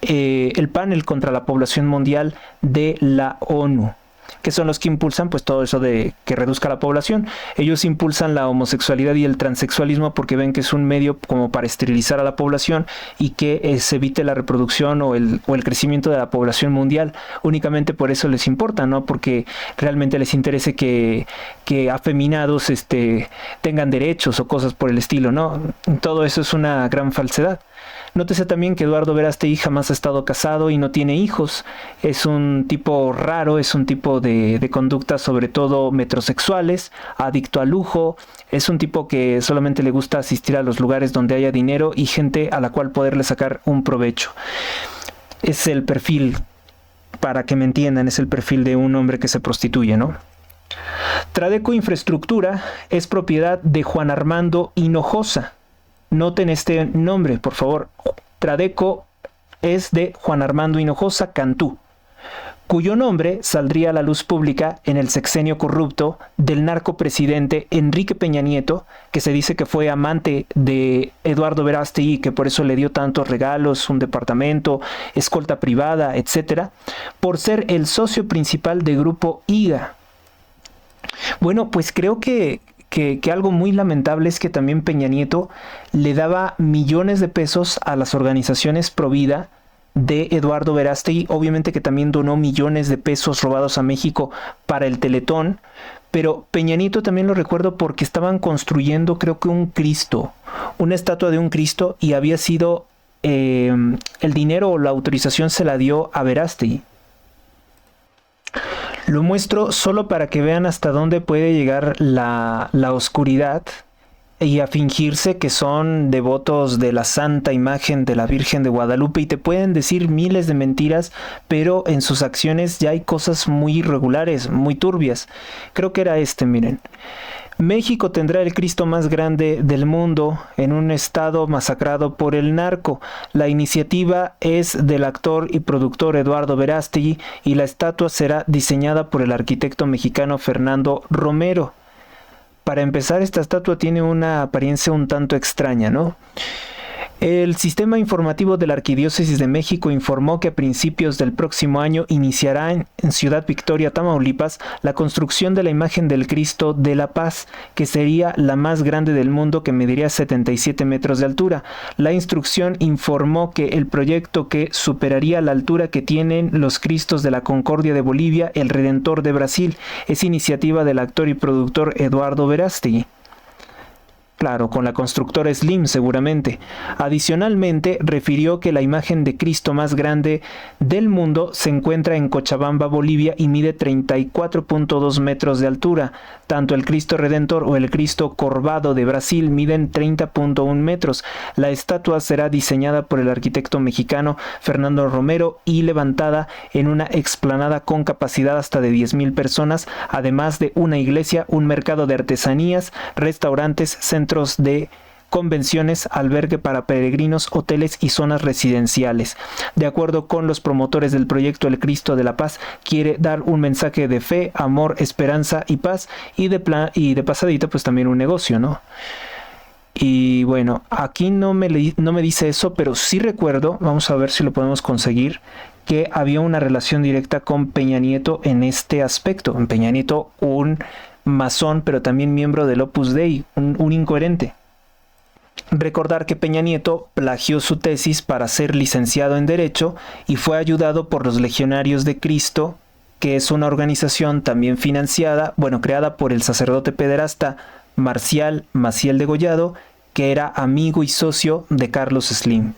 el panel contra la población mundial de la ONU, que son los que impulsan pues todo eso de que reduzca la población. Ellos impulsan la homosexualidad y el transexualismo porque ven que es un medio como para esterilizar a la población y que se evite la reproducción o el crecimiento de la población mundial. Únicamente por eso les importa, no porque realmente les interese que afeminados tengan derechos o cosas por el estilo, ¿no? Todo eso es una gran falsedad. Nótese también que Eduardo Verástegui jamás ha estado casado y no tiene hijos. Es un tipo raro, es un tipo tipo de conductas, sobre todo metrosexuales, adicto al lujo. Es un tipo que solamente le gusta asistir a los lugares donde haya dinero y gente a la cual poderle sacar un provecho. Es el perfil, para que me entiendan, es el perfil de un hombre que se prostituye, ¿no? Tradeco Infraestructura es propiedad de Juan Armando Hinojosa. Noten este nombre, por favor. Tradeco es de Juan Armando Hinojosa Cantú, cuyo nombre saldría a la luz pública en el sexenio corrupto del narcopresidente Enrique Peña Nieto, que se dice que fue amante de Eduardo Verástegui, que por eso le dio tantos regalos, un departamento, escolta privada, etcétera, por ser el socio principal de Grupo IGA. Bueno, pues creo que algo muy lamentable es que también Peña Nieto le daba millones de pesos a las organizaciones pro vida de Eduardo Verástegui, obviamente que también donó millones de pesos robados a México para el Teletón, pero Peña Nieto también lo recuerdo porque estaban construyendo, creo que un Cristo, una estatua de un Cristo, y había sido el dinero o la autorización se la dio a Verástegui. Lo muestro solo para que vean hasta dónde puede llegar la oscuridad y a fingirse que son devotos de la santa imagen de la Virgen de Guadalupe, y te pueden decir miles de mentiras, pero en sus acciones ya hay cosas muy irregulares, muy turbias. Creo que era miren. México tendrá el Cristo más grande del mundo en un estado masacrado por el narco. La iniciativa es del actor y productor Eduardo Verástegui y la estatua será diseñada por el arquitecto mexicano Fernando Romero. Para empezar, esta estatua tiene una apariencia un tanto extraña, ¿no? El Sistema Informativo de la Arquidiócesis de México informó que a principios del próximo año iniciará en Ciudad Victoria, Tamaulipas, la construcción de la imagen del Cristo de la Paz, que sería la más grande del mundo, que mediría 77 metros de altura. La instrucción informó que el proyecto, que superaría la altura que tienen los Cristos de la Concordia de Bolivia, el Redentor de Brasil, es iniciativa del actor y productor Eduardo Verástegui. Claro, con la constructora Slim seguramente. Adicionalmente, refirió que la imagen de Cristo más grande del mundo se encuentra en Cochabamba, Bolivia, y mide 34.2 metros de altura. Tanto el Cristo Redentor o el Cristo Corvado de Brasil miden 30.1 metros. La estatua será diseñada por el arquitecto mexicano Fernando Romero y levantada en una explanada con capacidad hasta de 10,000 personas, además de una iglesia, un mercado de artesanías, restaurantes, centros de convenciones, albergue para peregrinos, hoteles y zonas residenciales. De acuerdo con los promotores del proyecto, el Cristo de la Paz quiere dar un mensaje de fe, amor, esperanza y paz, y de pasadita pues también un negocio, ¿no? Y bueno, aquí no me dice eso, pero sí recuerdo, vamos a ver si lo podemos conseguir, que había una relación directa con Peña Nieto en este aspecto. Peña Nieto, un masón, pero también miembro del Opus Dei, un incoherente. Recordar que Peña Nieto plagió su tesis para ser licenciado en Derecho y fue ayudado por los Legionarios de Cristo, que es una organización también financiada, creada por el sacerdote pederasta Marcial Maciel Degollado, que era amigo y socio de Carlos Slim.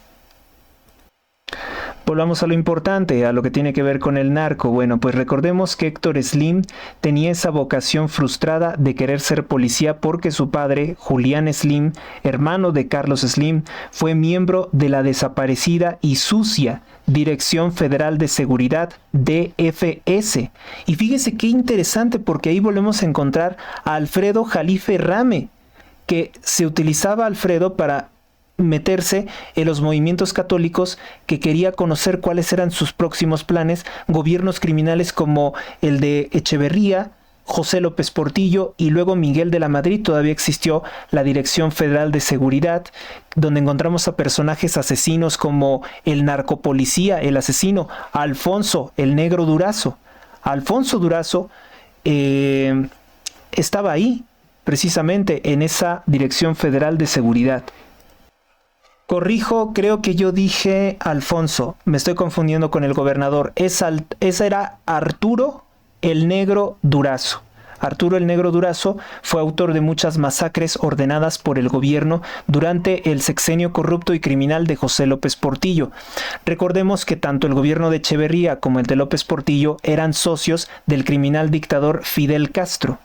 Volvamos a lo importante, a lo que tiene que ver con el narco. Bueno, pues recordemos que Héctor Slim tenía esa vocación frustrada de querer ser policía porque su padre, Julián Slim, hermano de Carlos Slim, fue miembro de la desaparecida y sucia Dirección Federal de Seguridad, DFS. Y fíjese qué interesante, porque ahí volvemos a encontrar a Alfredo Jalife Rame, que se utilizaba Alfredo para meterse en los movimientos católicos, que quería conocer cuáles eran sus próximos planes, gobiernos criminales como el de Echeverría, José López Portillo y luego Miguel de la Madrid. Todavía existió la Dirección Federal de Seguridad, donde encontramos a personajes asesinos como el narcopolicía, el asesino Alfonso el Negro Durazo. Alfonso Durazo estaba ahí, precisamente en esa Dirección Federal de Seguridad. Corrijo, creo que yo dije Alfonso, me estoy confundiendo con el gobernador. Esa era Arturo el Negro Durazo. Arturo el Negro Durazo fue autor de muchas masacres ordenadas por el gobierno durante el sexenio corrupto y criminal de José López Portillo. Recordemos que tanto el gobierno de Echeverría como el de López Portillo eran socios del criminal dictador Fidel Castro.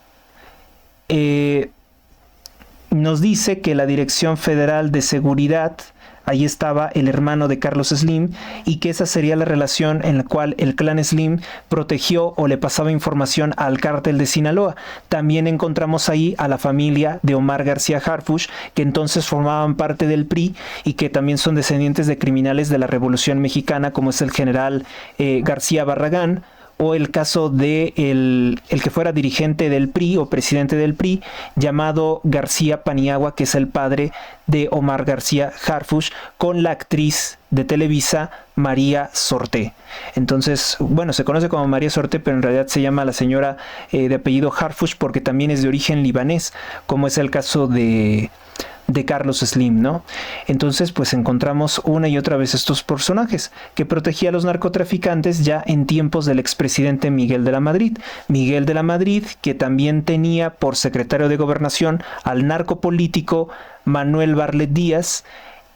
Nos dice que la Dirección Federal de Seguridad, ahí estaba el hermano de Carlos Slim, y que esa sería la relación en la cual el clan Slim protegió o le pasaba información al cártel de Sinaloa. También encontramos ahí a la familia de Omar García Harfuch, que entonces formaban parte del PRI y que también son descendientes de criminales de la Revolución Mexicana, como es el general García Barragán, o el caso de el que fuera dirigente del PRI o presidente del PRI, llamado García Paniagua, que es el padre de Omar García Harfuch, con la actriz de Televisa María Sorté. Entonces, bueno, se conoce como María Sorté, pero en realidad se llama la señora de apellido Harfuch porque también es de origen libanés, como es el caso de Carlos Slim, ¿no? Entonces, pues encontramos una y otra vez estos personajes que protegía a los narcotraficantes ya en tiempos del expresidente Miguel de la Madrid. Miguel de la Madrid, que también tenía por secretario de Gobernación al narcopolítico Manuel Barlet Díaz,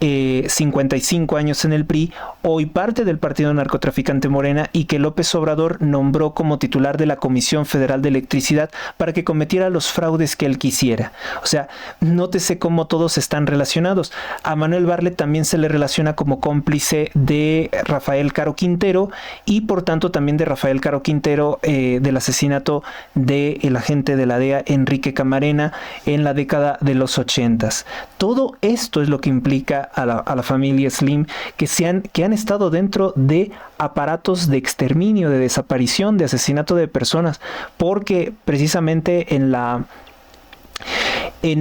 55 años en el PRI, hoy parte del partido narcotraficante Morena, y que López Obrador nombró como titular de la Comisión Federal de Electricidad para que cometiera los fraudes que él quisiera. O sea, nótese cómo todos están relacionados. A Manuel Barlet también se le relaciona como cómplice de Rafael Caro Quintero y por tanto también de Rafael Caro Quintero del asesinato del agente de la DEA Enrique Camarena en la década de los 80s. Todo esto es lo que implica a la familia Slim, que han estado dentro de aparatos de exterminio, de desaparición, de asesinato de personas, porque precisamente en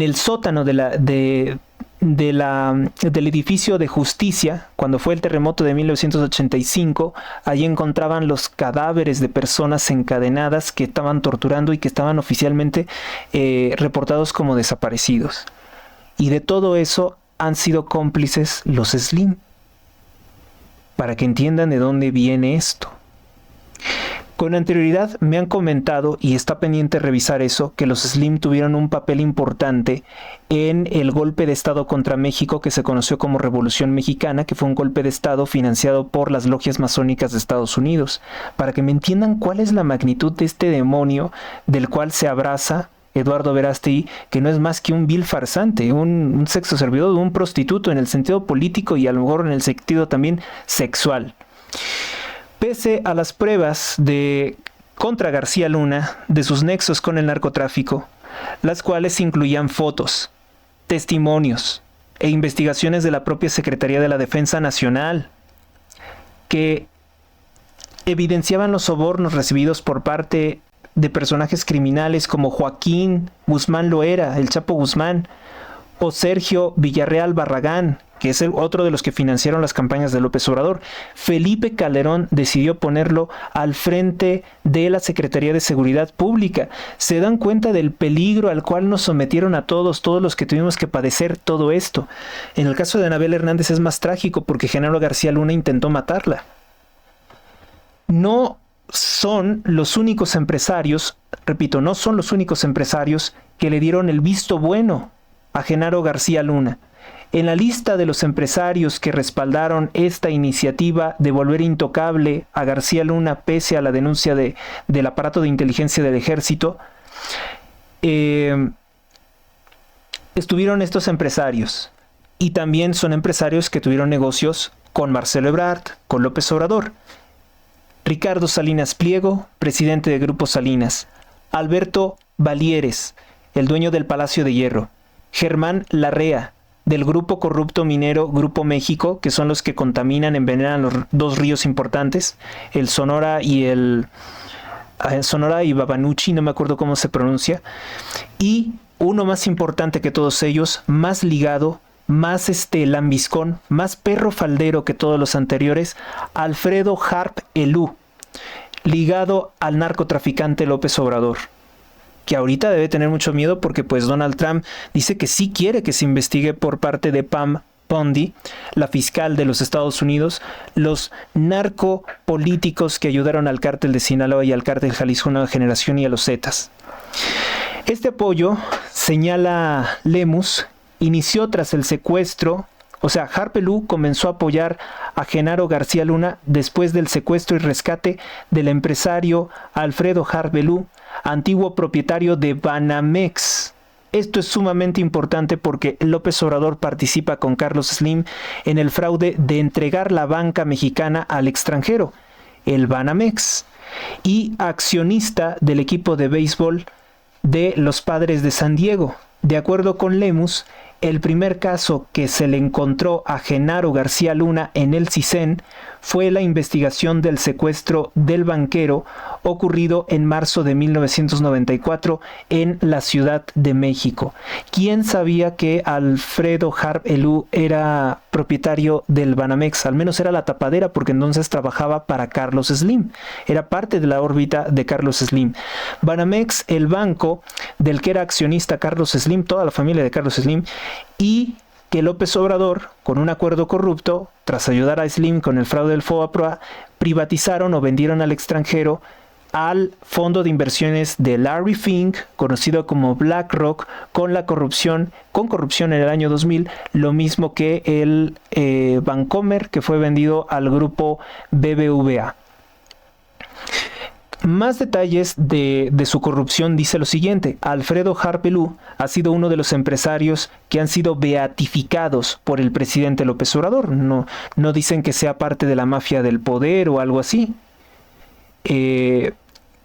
el sótano del edificio de Justicia, cuando fue el terremoto de 1985, allí encontraban los cadáveres de personas encadenadas que estaban torturando y que estaban oficialmente reportados como desaparecidos. Y de todo eso han sido cómplices los Slim, para que entiendan de dónde viene esto. Con anterioridad me han comentado, y está pendiente revisar eso, que los Slim tuvieron un papel importante en el golpe de Estado contra México que se conoció como Revolución Mexicana, que fue un golpe de Estado financiado por las logias masónicas de Estados Unidos, para que me entiendan cuál es la magnitud de este demonio del cual se abraza Eduardo Verástegui, que no es más que un vil farsante, un sexo servidor, un prostituto en el sentido político y a lo mejor en el sentido también sexual. Pese a las pruebas contra García Luna de sus nexos con el narcotráfico, las cuales incluían fotos, testimonios e investigaciones de la propia Secretaría de la Defensa Nacional, que evidenciaban los sobornos recibidos por parte de personajes criminales como Joaquín Guzmán Loera, el Chapo Guzmán, o Sergio Villarreal Barragán, que es otro de los que financiaron las campañas de López Obrador. Felipe Calderón decidió ponerlo al frente de la Secretaría de Seguridad Pública. Se dan cuenta del peligro al cual nos sometieron a todos los que tuvimos que padecer todo esto. En el caso de Anabel Hernández es más trágico porque Genaro García Luna intentó matarla. No son los únicos empresarios, repito, no son los únicos empresarios que le dieron el visto bueno a Genaro García Luna. En la lista de los empresarios que respaldaron esta iniciativa de volver intocable a García Luna pese a la denuncia del aparato de inteligencia del ejército, estuvieron estos empresarios. Y también son empresarios que tuvieron negocios con Marcelo Ebrard, con López Obrador. Ricardo Salinas Pliego, presidente de Grupo Salinas. Alberto Valieres, el dueño del Palacio de Hierro. Germán Larrea, del grupo corrupto minero Grupo México, que son los que contaminan, envenenan los dos ríos importantes, el Sonora y Babanuchi, no me acuerdo cómo se pronuncia. Y uno más importante que todos ellos, más ligado, más lambiscón, más perro faldero que todos los anteriores, Alfredo Harp Elú, ligado al narcotraficante López Obrador, que ahorita debe tener mucho miedo porque pues Donald Trump dice que sí quiere que se investigue por parte de PAM Bundy, la fiscal de los Estados Unidos, los narcopolíticos que ayudaron al cártel de Sinaloa y al cártel Jalisco Nueva Generación y a los Zetas. Este apoyo, señala Lemus, inició tras el secuestro. O sea, Harpe Lu comenzó a apoyar a Genaro García Luna después del secuestro y rescate del empresario Alfredo Harpe Lu, antiguo propietario de Banamex. Esto es sumamente importante porque López Obrador participa con Carlos Slim en el fraude de entregar la banca mexicana al extranjero, el Banamex, y accionista del equipo de béisbol de los Padres de San Diego. De acuerdo con Lemus, el primer caso que se le encontró a Genaro García Luna en el CISEN fue la investigación del secuestro del banquero ocurrido en marzo de 1994 en la Ciudad de México. ¿Quién sabía que Alfredo Harpe Lu era propietario del Banamex? Al menos era la tapadera, porque entonces trabajaba para Carlos Slim. Era parte de la órbita de Carlos Slim. Banamex, el banco del que era accionista Carlos Slim, toda la familia de Carlos Slim, y que López Obrador, con un acuerdo corrupto, tras ayudar a Slim con el fraude del FOBAPROA, privatizaron o vendieron al extranjero al fondo de inversiones de Larry Fink, conocido como BlackRock, con corrupción en el año 2000, lo mismo que el Bancomer, que fue vendido al grupo BBVA. Más detalles de su corrupción dice lo siguiente: Alfredo Harpe Lu ha sido uno de los empresarios que han sido beatificados por el presidente López Obrador. No dicen que sea parte de la mafia del poder o algo así.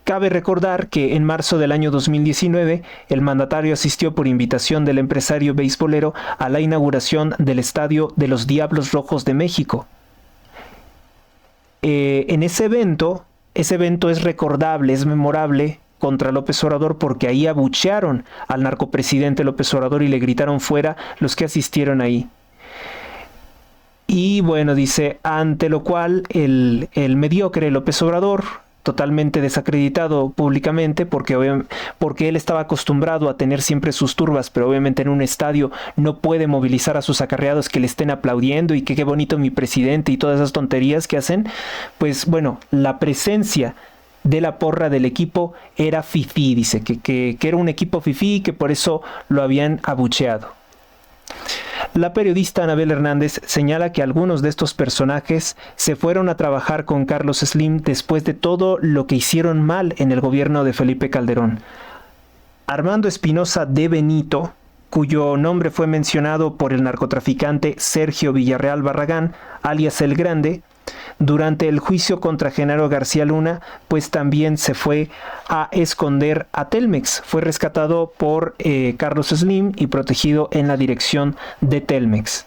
Cabe recordar que en marzo del año 2019 el mandatario asistió por invitación del empresario beisbolero a la inauguración del estadio de los Diablos Rojos de México. En ese evento es recordable, es memorable contra López Obrador, porque ahí abuchearon al narcopresidente López Obrador y le gritaron fuera los que asistieron ahí. Y bueno, dice, ante lo cual el mediocre López Obrador, totalmente desacreditado públicamente, porque él estaba acostumbrado a tener siempre sus turbas, pero obviamente en un estadio no puede movilizar a sus acarreados que le estén aplaudiendo y que qué bonito mi presidente y todas esas tonterías que hacen. Pues bueno, la presencia de la porra del equipo era fifí, dice que era un equipo fifí y que por eso lo habían abucheado. La periodista Anabel Hernández señala que algunos de estos personajes se fueron a trabajar con Carlos Slim después de todo lo que hicieron mal en el gobierno de Felipe Calderón. Armando Espinosa de Benito, cuyo nombre fue mencionado por el narcotraficante Sergio Villarreal Barragán, alias El Grande, durante el juicio contra Genaro García Luna, pues también se fue a esconder a Telmex. Fue rescatado por Carlos Slim y protegido en la dirección de Telmex.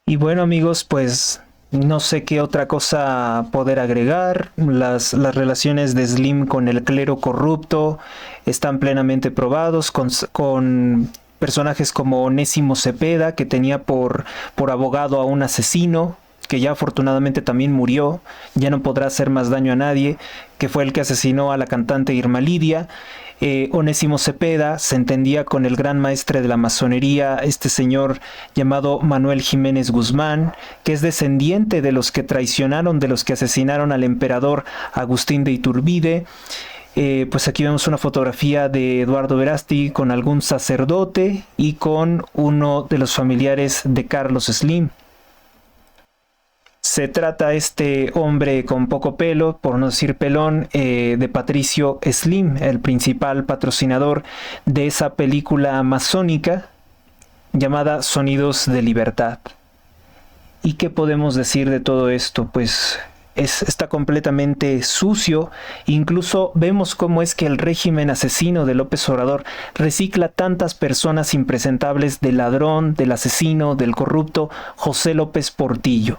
Y bueno, amigos, pues no sé qué otra cosa poder agregar. Las relaciones de Slim con el clero corrupto están plenamente probados con personajes como Onésimo Cepeda, que tenía por abogado a un asesino, que ya afortunadamente también murió, ya no podrá hacer más daño a nadie, que fue el que asesinó a la cantante Irma Lidia. Onésimo Cepeda se entendía con el gran maestre de la masonería, este señor llamado Manuel Jiménez Guzmán, que es descendiente de los que traicionaron, de los que asesinaron al emperador Agustín de Iturbide. Pues aquí vemos una fotografía de Eduardo Verástegui con algún sacerdote y con uno de los familiares de Carlos Slim. Se trata este hombre con poco pelo, por no decir pelón, de Patricio Slim, el principal patrocinador de esa película masónica llamada Sonidos de Libertad. ¿Y qué podemos decir de todo esto? Pues está completamente sucio. Incluso vemos cómo es que el régimen asesino de López Obrador recicla tantas personas impresentables del ladrón, del asesino, del corrupto José López Portillo.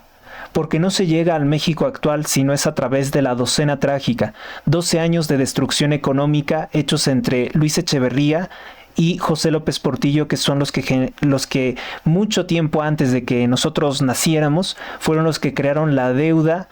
Porque no se llega al México actual si no es a través de la docena trágica, 12 años de destrucción económica hechos entre Luis Echeverría y José López Portillo, que son los que mucho tiempo antes de que nosotros naciéramos fueron los que crearon la deuda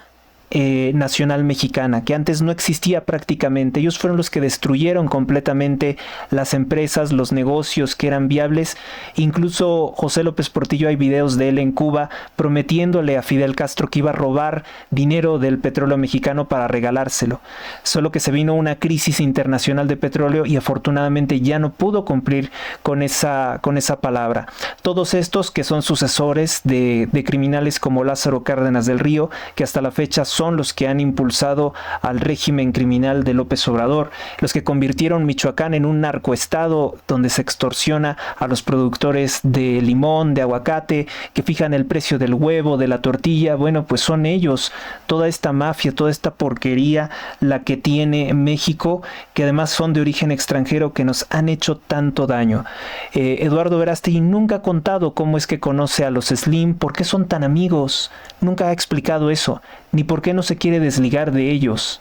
Nacional Mexicana, que antes no existía prácticamente. Ellos fueron los que destruyeron completamente las empresas, los negocios que eran viables. Incluso José López Portillo, hay videos de él en Cuba prometiéndole a Fidel Castro que iba a robar dinero del petróleo mexicano para regalárselo. Solo que se vino una crisis internacional de petróleo y afortunadamente ya no pudo cumplir con esa palabra. Todos estos que son sucesores de criminales como Lázaro Cárdenas del Río, que hasta la fecha son los que han impulsado al régimen criminal de López Obrador, los que convirtieron Michoacán en un narcoestado donde se extorsiona a los productores de limón, de aguacate, que fijan el precio del huevo, de la tortilla. Bueno, pues son ellos, toda esta mafia, toda esta porquería la que tiene México, que además son de origen extranjero, que nos han hecho tanto daño. Eduardo Verástegui nunca ha contado cómo es que conoce a los Slim, por qué son tan amigos, nunca ha explicado eso, ni por qué no se quiere desligar de ellos.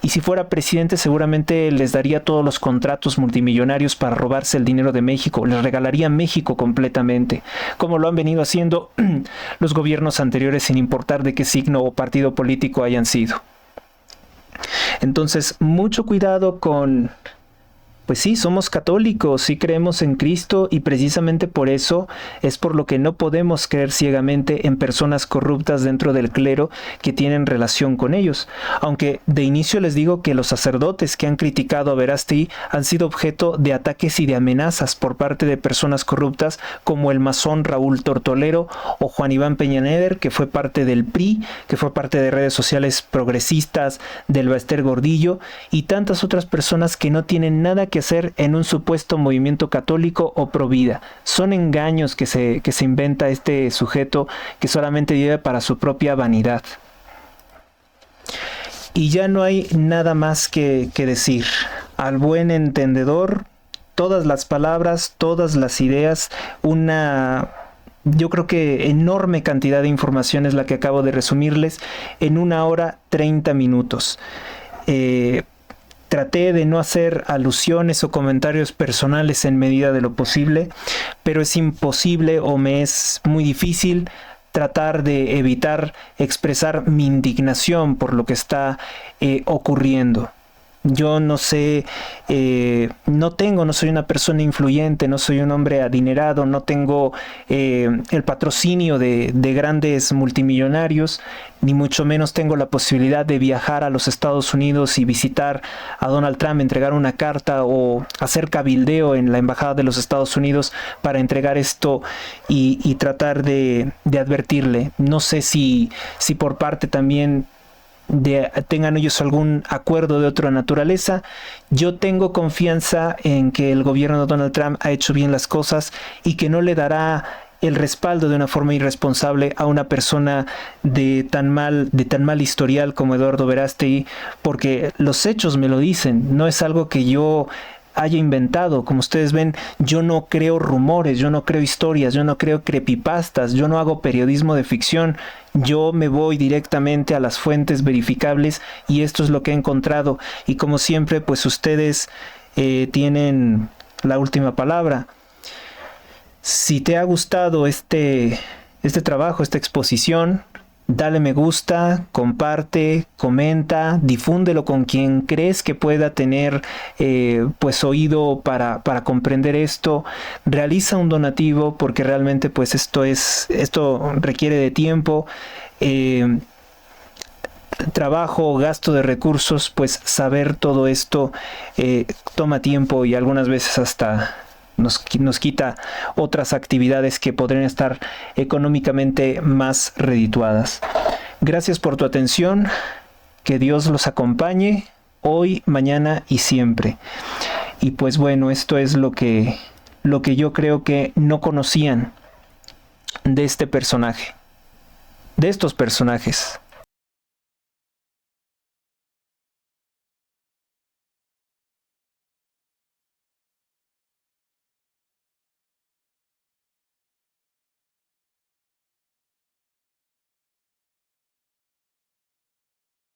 Y si fuera presidente seguramente les daría todos los contratos multimillonarios para robarse el dinero de México, les regalaría México completamente, como lo han venido haciendo los gobiernos anteriores sin importar de qué signo o partido político hayan sido. Entonces, mucho cuidado con... Pues sí, somos católicos, sí creemos en Cristo y precisamente por eso es por lo que no podemos creer ciegamente en personas corruptas dentro del clero que tienen relación con ellos. Aunque de inicio les digo que los sacerdotes que han criticado a Verástegui han sido objeto de ataques y de amenazas por parte de personas corruptas como el masón Raúl Tortolero o Juan Iván Peña Nieto, que fue parte del PRI, que fue parte de redes sociales progresistas, del Baester Gordillo y tantas otras personas que no tienen nada que hacer en un supuesto movimiento católico o pro vida. Son engaños que se inventa este sujeto que solamente vive para su propia vanidad. Y ya no hay nada más que decir. Al buen entendedor, todas las palabras, todas las ideas, yo creo que enorme cantidad de información es la que acabo de resumirles en 1 hora 30 minutos. Traté de no hacer alusiones o comentarios personales en medida de lo posible, pero es imposible o me es muy difícil tratar de evitar expresar mi indignación por lo que está ocurriendo. Yo no sé, no soy una persona influyente, no soy un hombre adinerado, no tengo el patrocinio de grandes multimillonarios, ni mucho menos tengo la posibilidad de viajar a los Estados Unidos y visitar a Donald Trump, entregar una carta o hacer cabildeo en la Embajada de los Estados Unidos para entregar esto y tratar de advertirle. No sé si por parte también tengan ellos algún acuerdo de otra naturaleza. Yo tengo confianza en que el gobierno de Donald Trump ha hecho bien las cosas y que no le dará el respaldo de una forma irresponsable a una persona de tan mal historial como Eduardo Verástegui, porque los hechos me lo dicen, no es algo que yo haya inventado. Como ustedes ven, yo no creo rumores, yo no creo historias, yo no creo creepypastas, yo no hago periodismo de ficción, yo me voy directamente a las fuentes verificables y esto es lo que he encontrado. Y como siempre, pues ustedes tienen la última palabra. Si te ha gustado este trabajo, esta exposición, dale me gusta, comparte, comenta, difúndelo con quien crees que pueda tener pues oído para comprender esto. Realiza un donativo porque realmente pues esto requiere de tiempo, trabajo, gasto de recursos. Pues saber todo esto toma tiempo y algunas veces hasta nos quita otras actividades que podrían estar económicamente más redituadas. Gracias por tu atención, que Dios los acompañe hoy, mañana y siempre. Y pues bueno, esto es lo que yo creo que no conocían de este personaje, de estos personajes.